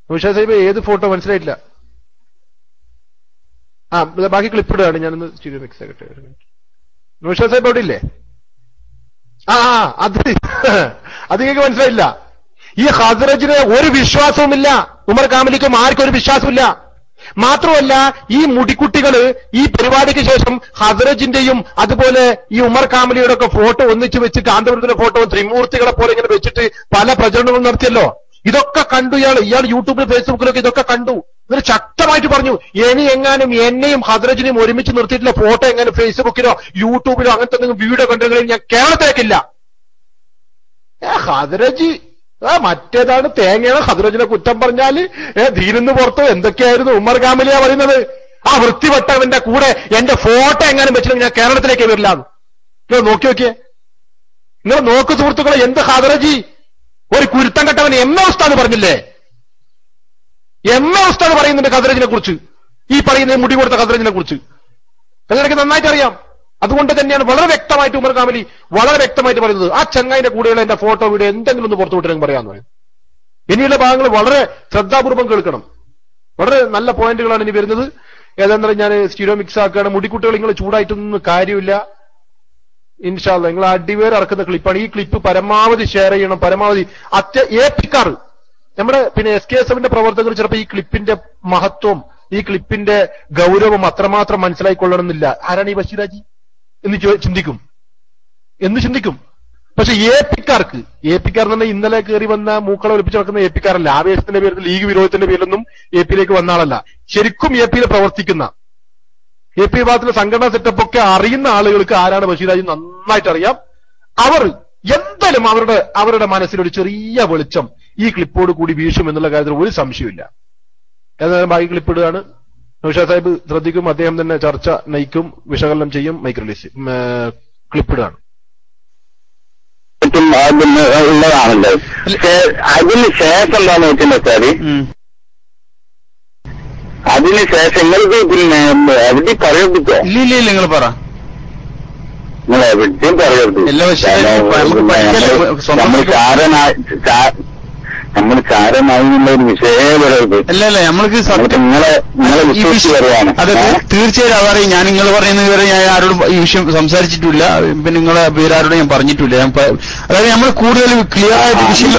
നൗഷാദ് സാഹിബ് ഏത് ഫോട്ടോ മനസ്സിലായിട്ടില്ല? ബാക്കി ക്ലിപ്പ് ഇടുകയാണ്, ഞാനൊന്ന് സ്റ്റുഡിയോ മിക്സ് ആക്കട്ടെ. നൗഷാദ് സാഹിബ് അവിടെ ഇല്ലേ? അത് നിങ്ങൾക്ക് മനസ്സിലായില്ല. ഈ ഖസ്റജിന് ഒരു വിശ്വാസവുമില്ല, ഉമർ കാമിലിക്കും ആർക്കും ഒരു വിശ്വാസമില്ല. മാത്രമല്ല ഈ മുടിക്കുട്ടികള് ഈ പരിപാടിക്ക് ശേഷം ഖസ്റജിന്റെയും അതുപോലെ ഈ ഉമർ കാമിലിയുടെ ഒക്കെ ഫോട്ടോ ഒന്നിച്ചു വെച്ച് കാന്തപുരത്തിന്റെ ഫോട്ടോ ത്രിമൂർത്തികളെ പോലെ ഇങ്ങനെ വെച്ചിട്ട് പല പ്രചരണങ്ങളും നടത്തിയല്ലോ. ഇതൊക്കെ കണ്ടു ഇയാൾ യൂട്യൂബിലും ഫേസ്ബുക്കിലൊക്കെ ഇതൊക്കെ കണ്ടു. ഇവര് ശക്തമായിട്ട് പറഞ്ഞു, ഇനി എങ്ങാനും എന്നെയും ഖസ്റജിനെയും ഒരുമിച്ച് നിർത്തിയിട്ടുള്ള ഫോട്ടോ എങ്ങനെ ഫേസ്ബുക്കിലോ യൂട്യൂബിലോ അങ്ങനത്തെ എന്തെങ്കിലും വീഡിയോ കണ്ടെങ്കിലും ഞാൻ കേരളത്തിലേക്കില്ല. ഖസ്റജ് മറ്റേതാണ് തേങ്ങയാണ്. ഖസ്റജിനെ കുറ്റം പറഞ്ഞാല് ദീനിന്ന് പുറത്തോ എന്തൊക്കെയായിരുന്നു ഉമർ കാമിലിയാ പറയുന്നത്. ആ വൃത്തിവെട്ടവന്റെ കൂടെ എന്റെ ഫോട്ടോ എങ്ങാനും വെച്ചിട്ടുണ്ടെങ്കിൽ ഞാൻ കേരളത്തിലേക്ക് വരില്ലാന്ന്. നിങ്ങൾ നോക്കി നോക്കിയേ, നിങ്ങൾ നോക്ക് സുഹൃത്തുക്കളെ, എന്ത് ഖസ്റജി ഒരു കുരുത്തം കെട്ടവൻ ഉസ്താദ് പറഞ്ഞില്ലേ? ഉസ്താദ് പറയുന്നുണ്ട് ഖസ്റജിനെ കുറിച്ച്, ഈ പറയുന്ന മുടി കൊടുത്ത ഖസ്റജിനെ കുറിച്ച്. അതെനിക്ക് നന്നായിട്ട് അറിയാം. അതുകൊണ്ട് തന്നെയാണ് വളരെ വ്യക്തമായിട്ട് ഉമർ കാമിലി വളരെ വ്യക്തമായിട്ട് പറയുന്നത്, ആ ചങ്ങായിന്റെ കൂടെയുള്ള എന്റെ ഫോട്ടോ വീഡിയോ എന്തെങ്കിലും ഒന്ന് പുറത്തു വിട്ടില്ലെങ്കിൽ പറയാന്ന് പറയും. ഇനിയുള്ള ഭാഗങ്ങൾ വളരെ ശ്രദ്ധാപൂർവ്വം കേൾക്കണം. വളരെ നല്ല പോയിന്റുകളാണ് ഇനി വരുന്നത്. ഏതാണ്ട് ഞാൻ സ്റ്റീരിയോ മിക്സ് ആക്കുകയാണ്. മുടിക്കുട്ടികൾ നിങ്ങൾ ചൂടായിട്ടൊന്നും കാര്യമില്ല. ഇൻഷാ അല്ലാഹ് നിങ്ങൾ അടിവേർ ഇറക്കുന്ന ക്ലിപ്പാണ്. ഈ ക്ലിപ്പ് പരമാവധി ഷെയർ ചെയ്യണം. പരമാവധി ഏപ്പിക്കാർ നമ്മുടെ പിന്നെ SKSFന്റെ പ്രവർത്തകർ ചിലപ്പോൾ ഈ ക്ലിപ്പിന്റെ മഹത്വം, ഈ ക്ലിപ്പിന്റെ ഗൗരവം അത്രമാത്രം മനസ്സിലായിക്കൊള്ളണമെന്നില്ല. ആരാണ് ഈ ബഷീറാജി എന്ന് ചിന്തിക്കും. പക്ഷെ ഏപ്പിക്കാർ എന്ന് പറഞ്ഞാൽ ഇന്നലെ കയറി വന്ന മൂക്കളെ ഒലിപ്പിച്ച് നടക്കുന്ന ഏപ്പിക്കാരല്ല. ആവേശത്തിന്റെ പേരിൽ, ലീഗ് വിരോധത്തിന്റെ പേരിലൊന്നും AP-യിലേക്ക് വന്ന ആളല്ല. ശരിക്കും AP-യിൽ പ്രവർത്തിക്കുന്ന, AP വിഭാഗത്തിലെ സംഘടനാ സെറ്റപ്പ് ഒക്കെ അറിയുന്ന ആളുകൾക്ക് ആരാണ് ബഷീറാജി നന്നായിട്ട് അറിയാം. അവർ എന്തായാലും അവരുടെ മനസ്സിലൊരു ചെറിയ വെളിച്ചം ഈ ക്ലിപ്പോട് കൂടി വീശും എന്നുള്ള കാര്യത്തിൽ ഒരു സംശയമില്ല. ഏതായാലും ബാക്കി ക്ലിപ്പ് ഇടുകയാണ്. നൗഷാദ് സാഹിബ് ശ്രദ്ധിക്കും, അദ്ദേഹം തന്നെ ചർച്ച നയിക്കും, വിശകലനം ചെയ്യും. മൈക്ക് റിലീസ് ക്ലിപ്പ് ഇടുകയാണ്. ഉള്ളതാണല്ലോ. അതിന് ശേഷം എന്താന്ന് വെച്ചാൽ അതിനുശേഷം നിങ്ങൾക്ക് പിന്നെ എവിടെ പറയപ്പിച്ചോ? ഇല്ല നിങ്ങൾ പറ. നിങ്ങൾ എവിടെയും പറയരുത്. നമ്മൾ ചാരനായി എന്നുള്ള ഒരു വിഷയം പറയരുത്. അല്ലല്ല, നമ്മൾക്ക് നിങ്ങളെ വിശ്വസിച്ച് പറയുകയാണ്. അതെ, തീർച്ചയായും അതറിയും. ഞാൻ നിങ്ങൾ പറയുന്നത് വരെ ഞാൻ ആരോടും ഈ വിഷയം സംസാരിച്ചിട്ടില്ല. പിന്നെ നിങ്ങളെ പേരാരോടും ഞാൻ പറഞ്ഞിട്ടില്ല. അതായത് നമ്മൾ കൂടുതൽ ക്ലിയർ ആയിട്ട് വിഷയം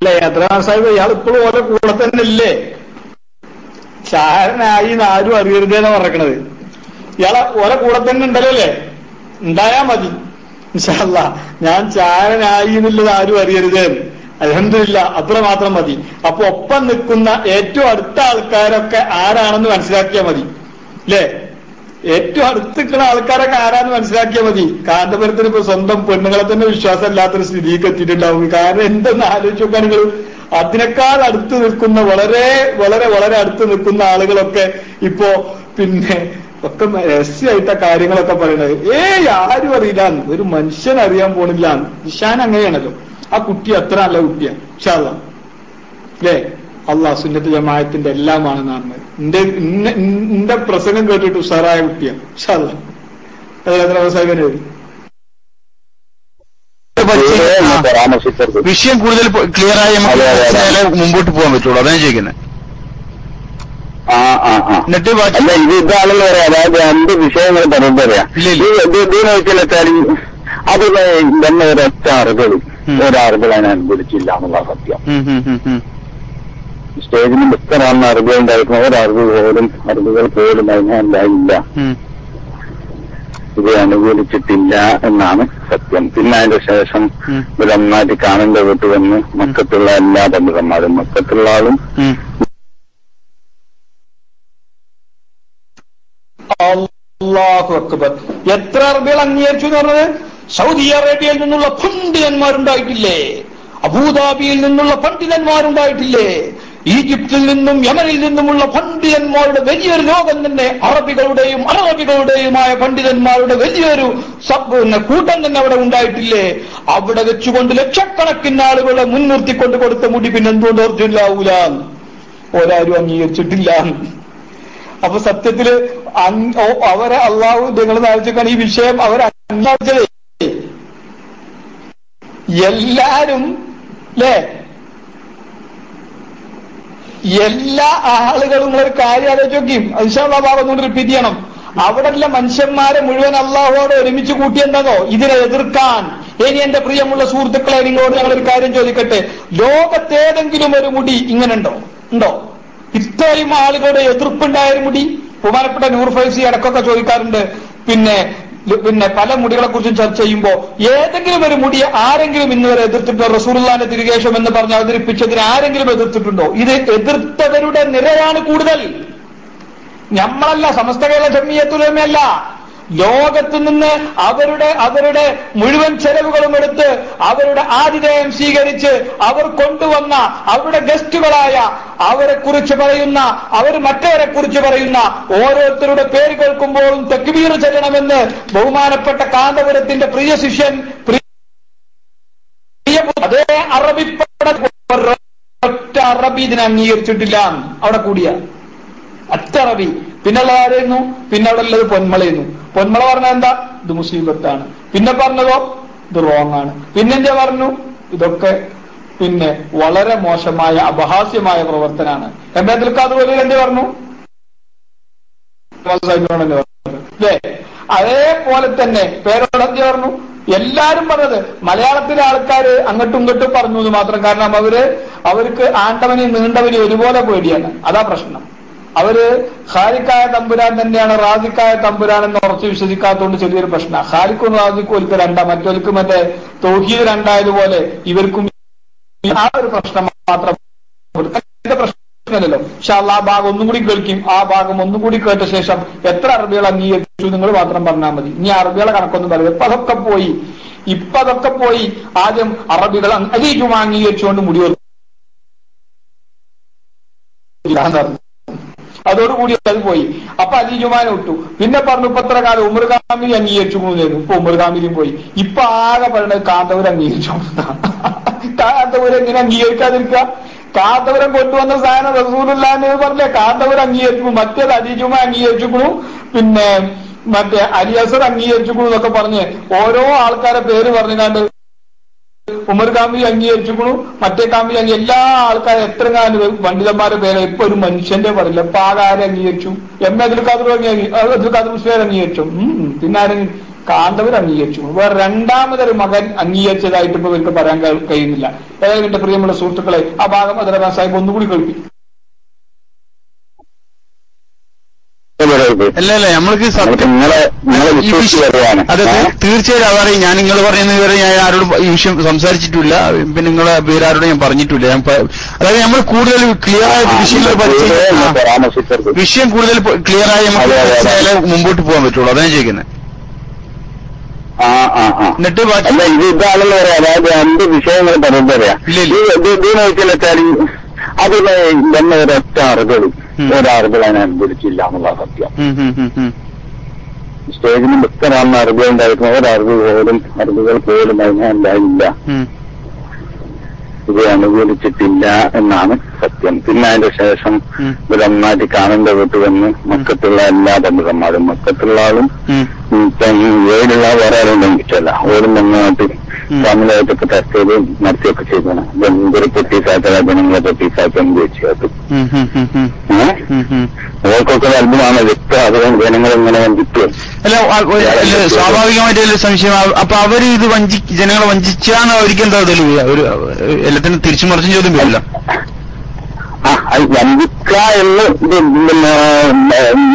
അല്ലേ? അദ്രാൻ സാഹിബ് ഇയാൾ ഇപ്പോഴും ഓരോ കൂടെ തന്നെ ഇല്ലേ? ചാരനായി ആരും അറിയരുതെന്നാ പറഞ്ഞത്. ഇയാളെ ഓരോ കൂടെ തന്നെ ഉണ്ടല്ലോ അല്ലേ? ഉണ്ടായാ മതി. ഇൻഷാ അല്ലാഹ് ഞാൻ ചാരനായി എന്നുള്ളത് ആരും അറിയരുത്. അൽഹംദുലില്ലാ, അത്ര മാത്രം മതി. അപ്പൊ ഒപ്പം നിൽക്കുന്ന ഏറ്റവും അടുത്ത ആൾക്കാരൊക്കെ ആരാണെന്ന് മനസ്സിലാക്കിയാൽ മതി അല്ലേ? ഏറ്റവും അടുത്ത് നിൽക്കുന്ന ആൾക്കാരൊക്കെ ആരാന്ന് മനസ്സിലാക്കിയാൽ മതി. കാന്തപുരത്തിന് ഇപ്പൊ സ്വന്തം പെണ്ണുങ്ങളെ തന്നെ വിശ്വാസം ഇല്ലാത്തൊരു സ്ഥിതിക്ക് എത്തിയിട്ടുണ്ടാവും. കാരണം എന്തെന്ന് ആലോചിച്ച് നോക്കാൻ നിങ്ങൾ അതിനേക്കാൾ അടുത്ത് നിൽക്കുന്ന വളരെ വളരെ വളരെ അടുത്ത് നിൽക്കുന്ന ആളുകളൊക്കെ ഇപ്പോ പിന്നെ ഒക്കെ രഹസ്യമായിട്ട കാര്യങ്ങളൊക്കെ പറയണത്. ആരും അറിയില്ലാന്ന്, ഒരു മനുഷ്യൻ അറിയാൻ പോണില്ല. നിഷാൻ അങ്ങനെയാണല്ലോ. ആ കുട്ടി അത്ര നല്ല കുട്ടിയാ ഇൻഷാ അല്ലാഹ് അല്ലേ? അള്ളാഹ് സുന്നത്ത് ജമാഅത്തിന്റെ എല്ലാമാണെന്നാണ് എന്റെ പ്രസംഗം കേട്ടിട്ട് ഉഷാറായ കുട്ടിയാ ഇൻഷാ അല്ലാഹ്. വിഷയം കൂടുതൽ ക്ലിയർ ആയി നമുക്ക് മുമ്പോട്ട് പോകാൻ പറ്റുള്ളൂ. അതാണ് ചോദിക്കുന്നത്. എന്നിട്ട് ഇതാണെന്ന് പറയാം. അതായത് രണ്ട് വിഷയങ്ങൾ പറയുമ്പോൾ പറയാം. ഇതെന്ന് വെച്ചാൽ അതിന് തന്നെ ഒരൊറ്റ അറിവുകൾ ഒരറിവുകൾ അതിനെ അനുഭവിച്ചില്ല എന്നുള്ള സത്യം. സ്റ്റേജിന് ബുക്കറാണെന്ന് അറിവുകൾ ഉണ്ടായിരിക്കുന്ന അറിവുകൾ പോലും അതിനെ ഉണ്ടായില്ല. ഇത് അനുകൂലിച്ചിട്ടില്ല എന്നാണ് സത്യം. പിന്നെ അതിന്റെ ശേഷം ഒരു നന്നായിട്ട് കാണേണ്ട വീട്ടിൽ വന്ന് മക്കത്തുള്ള എല്ലാ പണ്ഡിതന്മാരും മക്കത്തുള്ള ആളും അല്ലാഹു അക്ബർ. എത്ര അറബികൾ അംഗീകരിച്ചു എന്ന് പറഞ്ഞത്? സൗദി അറേബ്യയിൽ നിന്നുള്ള പണ്ഡിതന്മാരുണ്ടായിട്ടില്ലേ? അബൂദാബിയിൽ നിന്നുള്ള പണ്ഡിതന്മാരുണ്ടായിട്ടില്ലേ? ഈജിപ്തിൽ നിന്നും യമനിൽ നിന്നുമുള്ള പണ്ഡിതന്മാരുടെ വലിയൊരു ലോകം തന്നെ, അറബികളുടെയും അറബികളുടെയുമായ പണ്ഡിതന്മാരുടെ വലിയൊരു കൂട്ടം തന്നെ അവിടെ ഉണ്ടായിട്ടില്ലേ? അവിടെ വെച്ചുകൊണ്ട് ലക്ഷക്കണക്കിന് ആളുകളെ മുൻനിർത്തിക്കൊണ്ട് കൊടുത്ത മുടി പിന്നെന്തുകൊണ്ട് ഓർജില്ലാവൂല? ഒരാരും അംഗീകരിച്ചിട്ടില്ല. അപ്പൊ സത്യത്തില് അവരെ അള്ളാഹു നിങ്ങൾ ആലോചിക്കാണ് ഈ വിഷയം അവരെ അംഗീകരിച്ചത്. എല്ലാരും അല്ലേ, എല്ലാ ആളുകളും ഒരു കാര്യം ആലോചിക്കും. ഇൻഷാല്ലാഹ് ഭാഗത്തുകൊണ്ട് റിപ്പീറ്റ് ചെയ്യണം. അവിടെയുള്ള മനുഷ്യന്മാരെ മുഴുവൻ അള്ളാഹുവോട് ഒരുമിച്ച് കൂട്ടിയെന്നതോ ഇതിനെ എതിർക്കാൻ. ഇനി എന്റെ പ്രിയമുള്ള സുഹൃത്തുക്കളെ, നിങ്ങളോട് ഞങ്ങളൊരു കാര്യം ചോദിക്കട്ടെ. ലോകത്തേതെങ്കിലും ഒരു മുടി ഇങ്ങനെ ഉണ്ടോ? ഇത്രയും ആളുകളുടെ എതിർപ്പുണ്ടായൊരു മുടി? ബഹുമാനപ്പെട്ട നൂർ ഫൈസി അടക്കമൊക്കെ ചോദിക്കാറുണ്ട്. പിന്നെ പല മുടികളെ കുറിച്ചും ചർച്ച ചെയ്യുമ്പോൾ ഏതെങ്കിലും ഒരു മുടിയെ ആരെങ്കിലും ഇന്നുവരെ എതിർത്തിട്ടുണ്ടോ? റസൂലുള്ളാഹിന്റെ തിരുകേശം എന്ന് പറഞ്ഞ് അവതരിപ്പിച്ചതിന് ആരെങ്കിലും എതിർത്തിട്ടുണ്ടോ? ഇത് എതിർത്തവരുടെ നിരയാണ് കൂടുതൽ. നമ്മളല്ല, സമസ്ത കേരള ജംഇയ്യത്തുൽ ഉലമയല്ല. ലോകത്ത് നിന്ന് അവരുടെ മുഴുവൻ ചെലവുകളും എടുത്ത് അവരുടെ ആതിഥേയം സ്വീകരിച്ച് അവർ കൊണ്ടുവന്ന അവരുടെ ഗസ്റ്റുകളായ അവരെ കുറിച്ച് പറയുന്ന, അവർ മറ്റവരെ കുറിച്ച് പറയുന്ന ഓരോരുത്തരുടെ പേര് കേൾക്കുമ്പോഴും തക്ബീർ ചെല്ലണമെന്ന് ബഹുമാനപ്പെട്ട കാന്തപുരത്തിന്റെ പ്രിയ ശിഷ്യൻ അതേ ഒറ്റ അറബി ഇതിനെ അംഗീകരിച്ചിട്ടില്ല. അവിടെ കൂടിയ ഒറ്റ അറബി. പിന്നെയുള്ള ആരായിരുന്നു? പിന്നെ അവിടെ ഉള്ളത് പൊന്മളയായിരുന്നു. പൊന്മള പറഞ്ഞാൽ എന്താ? ഇത് മുസീബത്താണ്. പിന്നെ പറഞ്ഞതോ ഇത് റോങ് ആണ്. പിന്നെന്താ പറഞ്ഞു? ഇതൊക്കെ പിന്നെ വളരെ മോശമായ അപഹാസ്യമായ പ്രവർത്തനാണ്. എംബേദ്കർ അതുപോലെ എന്ത് പറഞ്ഞു? അല്ലേ? അതേപോലെ തന്നെ പേരോട് എന്ത് പറഞ്ഞു? എല്ലാരും പറഞ്ഞത് മലയാളത്തിലെ ആൾക്കാര് അങ്ങോട്ടും ഇങ്ങോട്ടും പറഞ്ഞു എന്ന് മാത്രം. കാരണം അവർക്ക് ആണ്ടവനെയും നീണ്ടവനെയും ഒരുപോലെ പേടിയാണ്. അതാ പ്രശ്നം. അവര് ഖാലിക്കായ തമ്പുരാൻ തന്നെയാണ് റാസിക്കായ തമ്പുരാൻ എന്ന് ഉറച്ചു വിശ്വസിക്കാത്തതുകൊണ്ട് ചെറിയൊരു പ്രശ്നമാണ്. ഖാലിക്കും റാസിക്കും ഒരിക്കൽ രണ്ടാ, മറ്റൊരിക്കും മറ്റേ തൗഹീദ് രണ്ടായതുപോലെ ഇവർക്കും ആ ഒരു പ്രശ്നം മാത്രം. പ്രശ്നമല്ലല്ലോ. പക്ഷെ ആ ഭാഗം ഒന്നും കൂടി കേൾക്കും. ആ ഭാഗം ഒന്നും കൂടി കേട്ട ശേഷം എത്ര അറബികൾ അംഗീകരിച്ചു നിങ്ങൾ മാത്രം പറഞ്ഞാൽ മതി. ഇനി അറബികളെ കണക്കൊന്നും പറയും. ഇപ്പൊ അതൊക്കെ പോയി ആദ്യം അറബികൾ അംഗീകരിച്ചുകൊണ്ട് മുടിവെറും. അതോടുകൂടി അത് പോയി. അപ്പൊ അലി ജുമാനെ വിട്ടു. പിന്നെ പറഞ്ഞു ഇപ്പൊ എത്ര കാലം ഉമർ കാമിലി അംഗീകരിച്ചു കൊണ്ടിരുന്നു. ഇപ്പൊ ഉമർ കാമിലും പോയി. ഇപ്പൊ ആകെ പറയുന്നത് കാന്തപുരം അംഗീകരിച്ചു. കാന്തപുരം എങ്ങനെ അംഗീകരിക്കാതിരിക്കുക? കാന്തപുരം കൊണ്ടുവന്ന സാധനം റസൂലുള്ളാഹിനെ പറഞ്ഞേ കാന്തപുരം അംഗീകരിച്ചു. മറ്റേത് അലി ജുമ അംഗീകരിച്ചു, പിന്നെ മറ്റേ അലി അസർ അംഗീകരിച്ചു എന്നൊക്കെ പറഞ്ഞ് ഓരോ ആൾക്കാരെ പേര് പറഞ്ഞാണ്ട് ഉമർ കാമിലി അംഗീകരിച്ചു, മറ്റേ കാമിലി എല്ലാ ആൾക്കാരും എത്രങ്ങാനും പണ്ഡിതന്മാരുടെ പേര് ഇപ്പൊ ഒരു മനുഷ്യന്റെ പറയില്ല. ഇപ്പൊ ആകാരെ അംഗീകരിച്ചു? അബ്ദുൽ ഖാദർ മുസ്ലിയാർ അംഗീകരിച്ചു. പിന്നെ ആരെങ്കിലും കാന്തവർ അംഗീകരിച്ചു. വേറെ രണ്ടാമതൊരു മകൻ അംഗീകരിച്ചതായിട്ട് ഇപ്പൊ ഇവർക്ക് പറയാൻ കഴിയുന്നില്ല. ഏതായാലും എന്റെ പ്രിയമുള്ള സുഹൃത്തുക്കളെ, ആ ഭാഗം അതിലെ സാഹിബ് ഒന്നുകൂടി കേൾപ്പിക്കും. അല്ല നമ്മൾക്ക് ഈ വിഷയം അതെ തീർച്ചയായും അതറിയും. ഞാൻ നിങ്ങൾ പറയുന്നത് വരെ ഞാൻ ആരോടും ഈ വിഷയം സംസാരിച്ചിട്ടില്ല. പിന്നെ നിങ്ങളെ പേരാരോടും ഞാൻ പറഞ്ഞിട്ടില്ല. അതായത് നമ്മൾ കൂടുതൽ ക്ലിയർ ആയ വിഷയം കൂടുതൽ ക്ലിയർ ആയി നമുക്ക് മുമ്പോട്ട് പോകാൻ പറ്റുള്ളൂ. അതാണ് ചോദിക്കുന്നത്. എന്നിട്ട് ഇതാണെന്ന് പറയാം. അതായത് രണ്ട് വിഷയങ്ങൾ പറയുമ്പോൾ പറയാം. വെച്ചാൽ അതിന് തന്നെ ഒരൊറ്റ അറിവുകളും ഒരറിവുകൾ അതിനെ അനുഭവിച്ചില്ല എന്നുള്ള സത്യം. സ്റ്റേജിന് ബുക്കറാണെന്ന് അറിവുകൾ ഉണ്ടായിരിക്കുന്ന അറിവുകൾ പോലും അതിനെ ഉണ്ടായില്ല. ഇത് അനുകൂലിച്ചിട്ടില്ല എന്നാണ് സത്യം. പിന്നെ അതിന്റെ ശേഷം ഒരു നന്നായിട്ട് കാണേണ്ട വീട്ടിൽ വന്ന് മക്കത്തുള്ള എല്ലാ പണ്ഡിതന്മാരും മക്കത്തുള്ള ആളും ഏഴുള്ള വേറെ ആരും കിട്ടില്ല. ഓരും നന്നായിട്ട് ഫാമിലിയായിട്ടൊക്കെ ടെസ്റ്റ് ചെയ്ത് നടത്തിയൊക്കെ ചെയ്തതാണ്. എന്തൊരു പൊട്ടീസായിട്ടാണ് ജനങ്ങളെ പൊട്ടീസായിട്ടെന്ന് ചോദിച്ചു. അത് അവർക്കൊക്കെ അത്ഭുതമാണ് വ്യക്തം. അതുകൊണ്ട് ജനങ്ങൾ ഇങ്ങനെ വഞ്ചിക്കും. അല്ല സ്വാഭാവികമായിട്ട് സംശയം. അപ്പൊ അവര് ഇത് ജനങ്ങളെ വഞ്ചിച്ചാണ് അവർക്ക് എന്താ തെളിവ്? ഒരു എല്ലാത്തിനും തിരിച്ചു മറിച്ചും ചോദ്യം വരില്ല. വഞ്ചിക്ക എന്ന്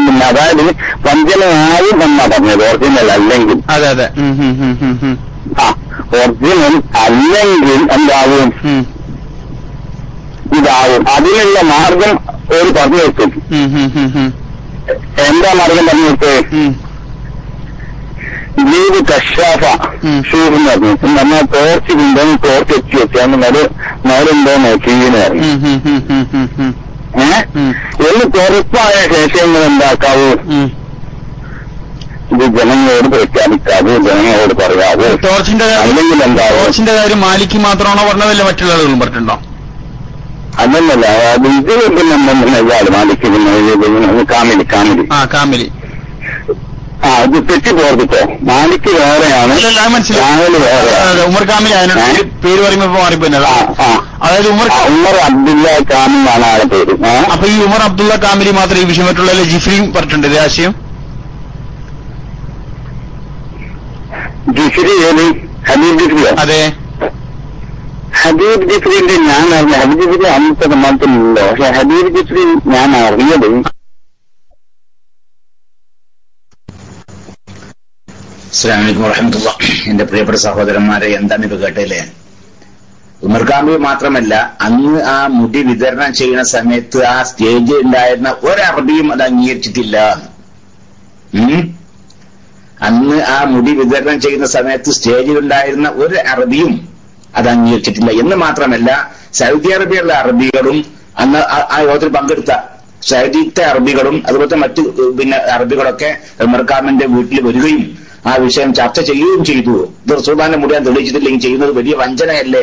പിന്നെ അതായത് വഞ്ചനയായും എന്നാ പറഞ്ഞത്, ഒറിജിനൽ അല്ലെങ്കിൽ. അതെ അതെ. ഒറിജിനൽ അല്ലെങ്കിൽ എന്താവും? ഇതാവും. അതിനുള്ള മാർഗം ഒരു പറഞ്ഞു വെക്കും. എന്താ മാർഗം പറഞ്ഞു വെച്ചേ? ജീവ് കഷാഫ ഷൂന്ന് പറഞ്ഞു. നമ്മൾ ടോർച്ച് കൊണ്ടുവന്ന് ടോർച്ച് വെച്ച് വെച്ചാൽ നേരുണ്ടോ നോക്കിയെന്ന് പറഞ്ഞു. എന്ന് തുറപ്പായ ശേഷം എന്താക്കാവൂ? ഇത് ജനങ്ങളോട് പ്രഖ്യാപിക്കാവൂ, ജനങ്ങളോട് പറയാവൂ. അല്ലെങ്കിൽ എന്താവും? ടോർച്ചിന്റെ കാര്യം മാലിക്ക് മാത്രമാണോ പറഞ്ഞതല്ല മറ്റുള്ള ആളുകളും പറഞ്ഞിട്ടുണ്ടോ? അല്ലല്ല, അത് ഇത് പിന്നെ ഇയാള് മാലിക്ക് കാമിലി ഇത് തെറ്റിപ്പോർത്തിട്ടോ. മാലിക്ക് വേറെയാണ്, കാമില് വേറെയാണ്. ഉമർ കാമിൽ അതിനോട് പേര് പറയുമ്പോ മാറിപ്പോയി. അതായത് ഉമർ അബ്ദുള്ള കാമിലാണ് ആളെ പേര്. അപ്പൊ ഈ ഉമർ അബ്ദുള്ള കാമിലി മാത്രം ഈ വിഷയം മറ്റുള്ള ജിഫ്രിയും പറഞ്ഞിട്ടുണ്ട് ഇത് ആശയം. ജിഫ്രി ഏത്? ഹബീബ് ജിഫ്രിയോ? അതെ, ഹബീബ് ജിഫ്രിന്റെ ഞാൻ അറിഞ്ഞ ഹബീബ് ജിഫ്രി അന്നത്തെ സമ്മതത്തിലുണ്ടോ? പക്ഷെ ഹബീബ് ജിഫ്രി ഞാൻ അറിഞ്ഞത് അസ്സലാമു അലൈക്കും വറഹ്മത്തുള്ളാഹി. എന്റെ പ്രിയപ്പെട്ട സഹോദരന്മാരെ, എന്താണ് ഇത് കേട്ടല്ലേ? ഉമർ കാമിൽ മാത്രമല്ല, അന്ന് ആ മുടി വിതരണം ചെയ്യുന്ന സമയത്ത് ആ സ്റ്റേജിൽ ഉണ്ടായിരുന്ന ഒരറബിയും അത് അംഗീകരിച്ചിട്ടില്ല. അന്ന് ആ മുടി വിതരണം ചെയ്യുന്ന സമയത്ത് സ്റ്റേജിലുണ്ടായിരുന്ന ഒരു അറബിയും അത് അംഗീകരിച്ചിട്ടില്ല. എന്ന് മാത്രമല്ല, സൗദി അറേബ്യയിലുള്ള അറബികളും അന്ന് ആ യോഗത്തിൽ പങ്കെടുത്ത സൗദിത്തെ അറബികളും അതുപോലത്തെ മറ്റു പിന്നെ അറബികളൊക്കെ ഉമർ കാമിന്റെ വീട്ടിൽ വരികയും ആ വിഷയം ചർച്ച ചെയ്യുകയും ചെയ്തു. ഇത് റസൂലുള്ളാഹിന്റെ മുടി തെളിയിച്ചിട്ടില്ലെങ്കിൽ ചെയ്യുന്നത് വലിയ വഞ്ചനയല്ലേ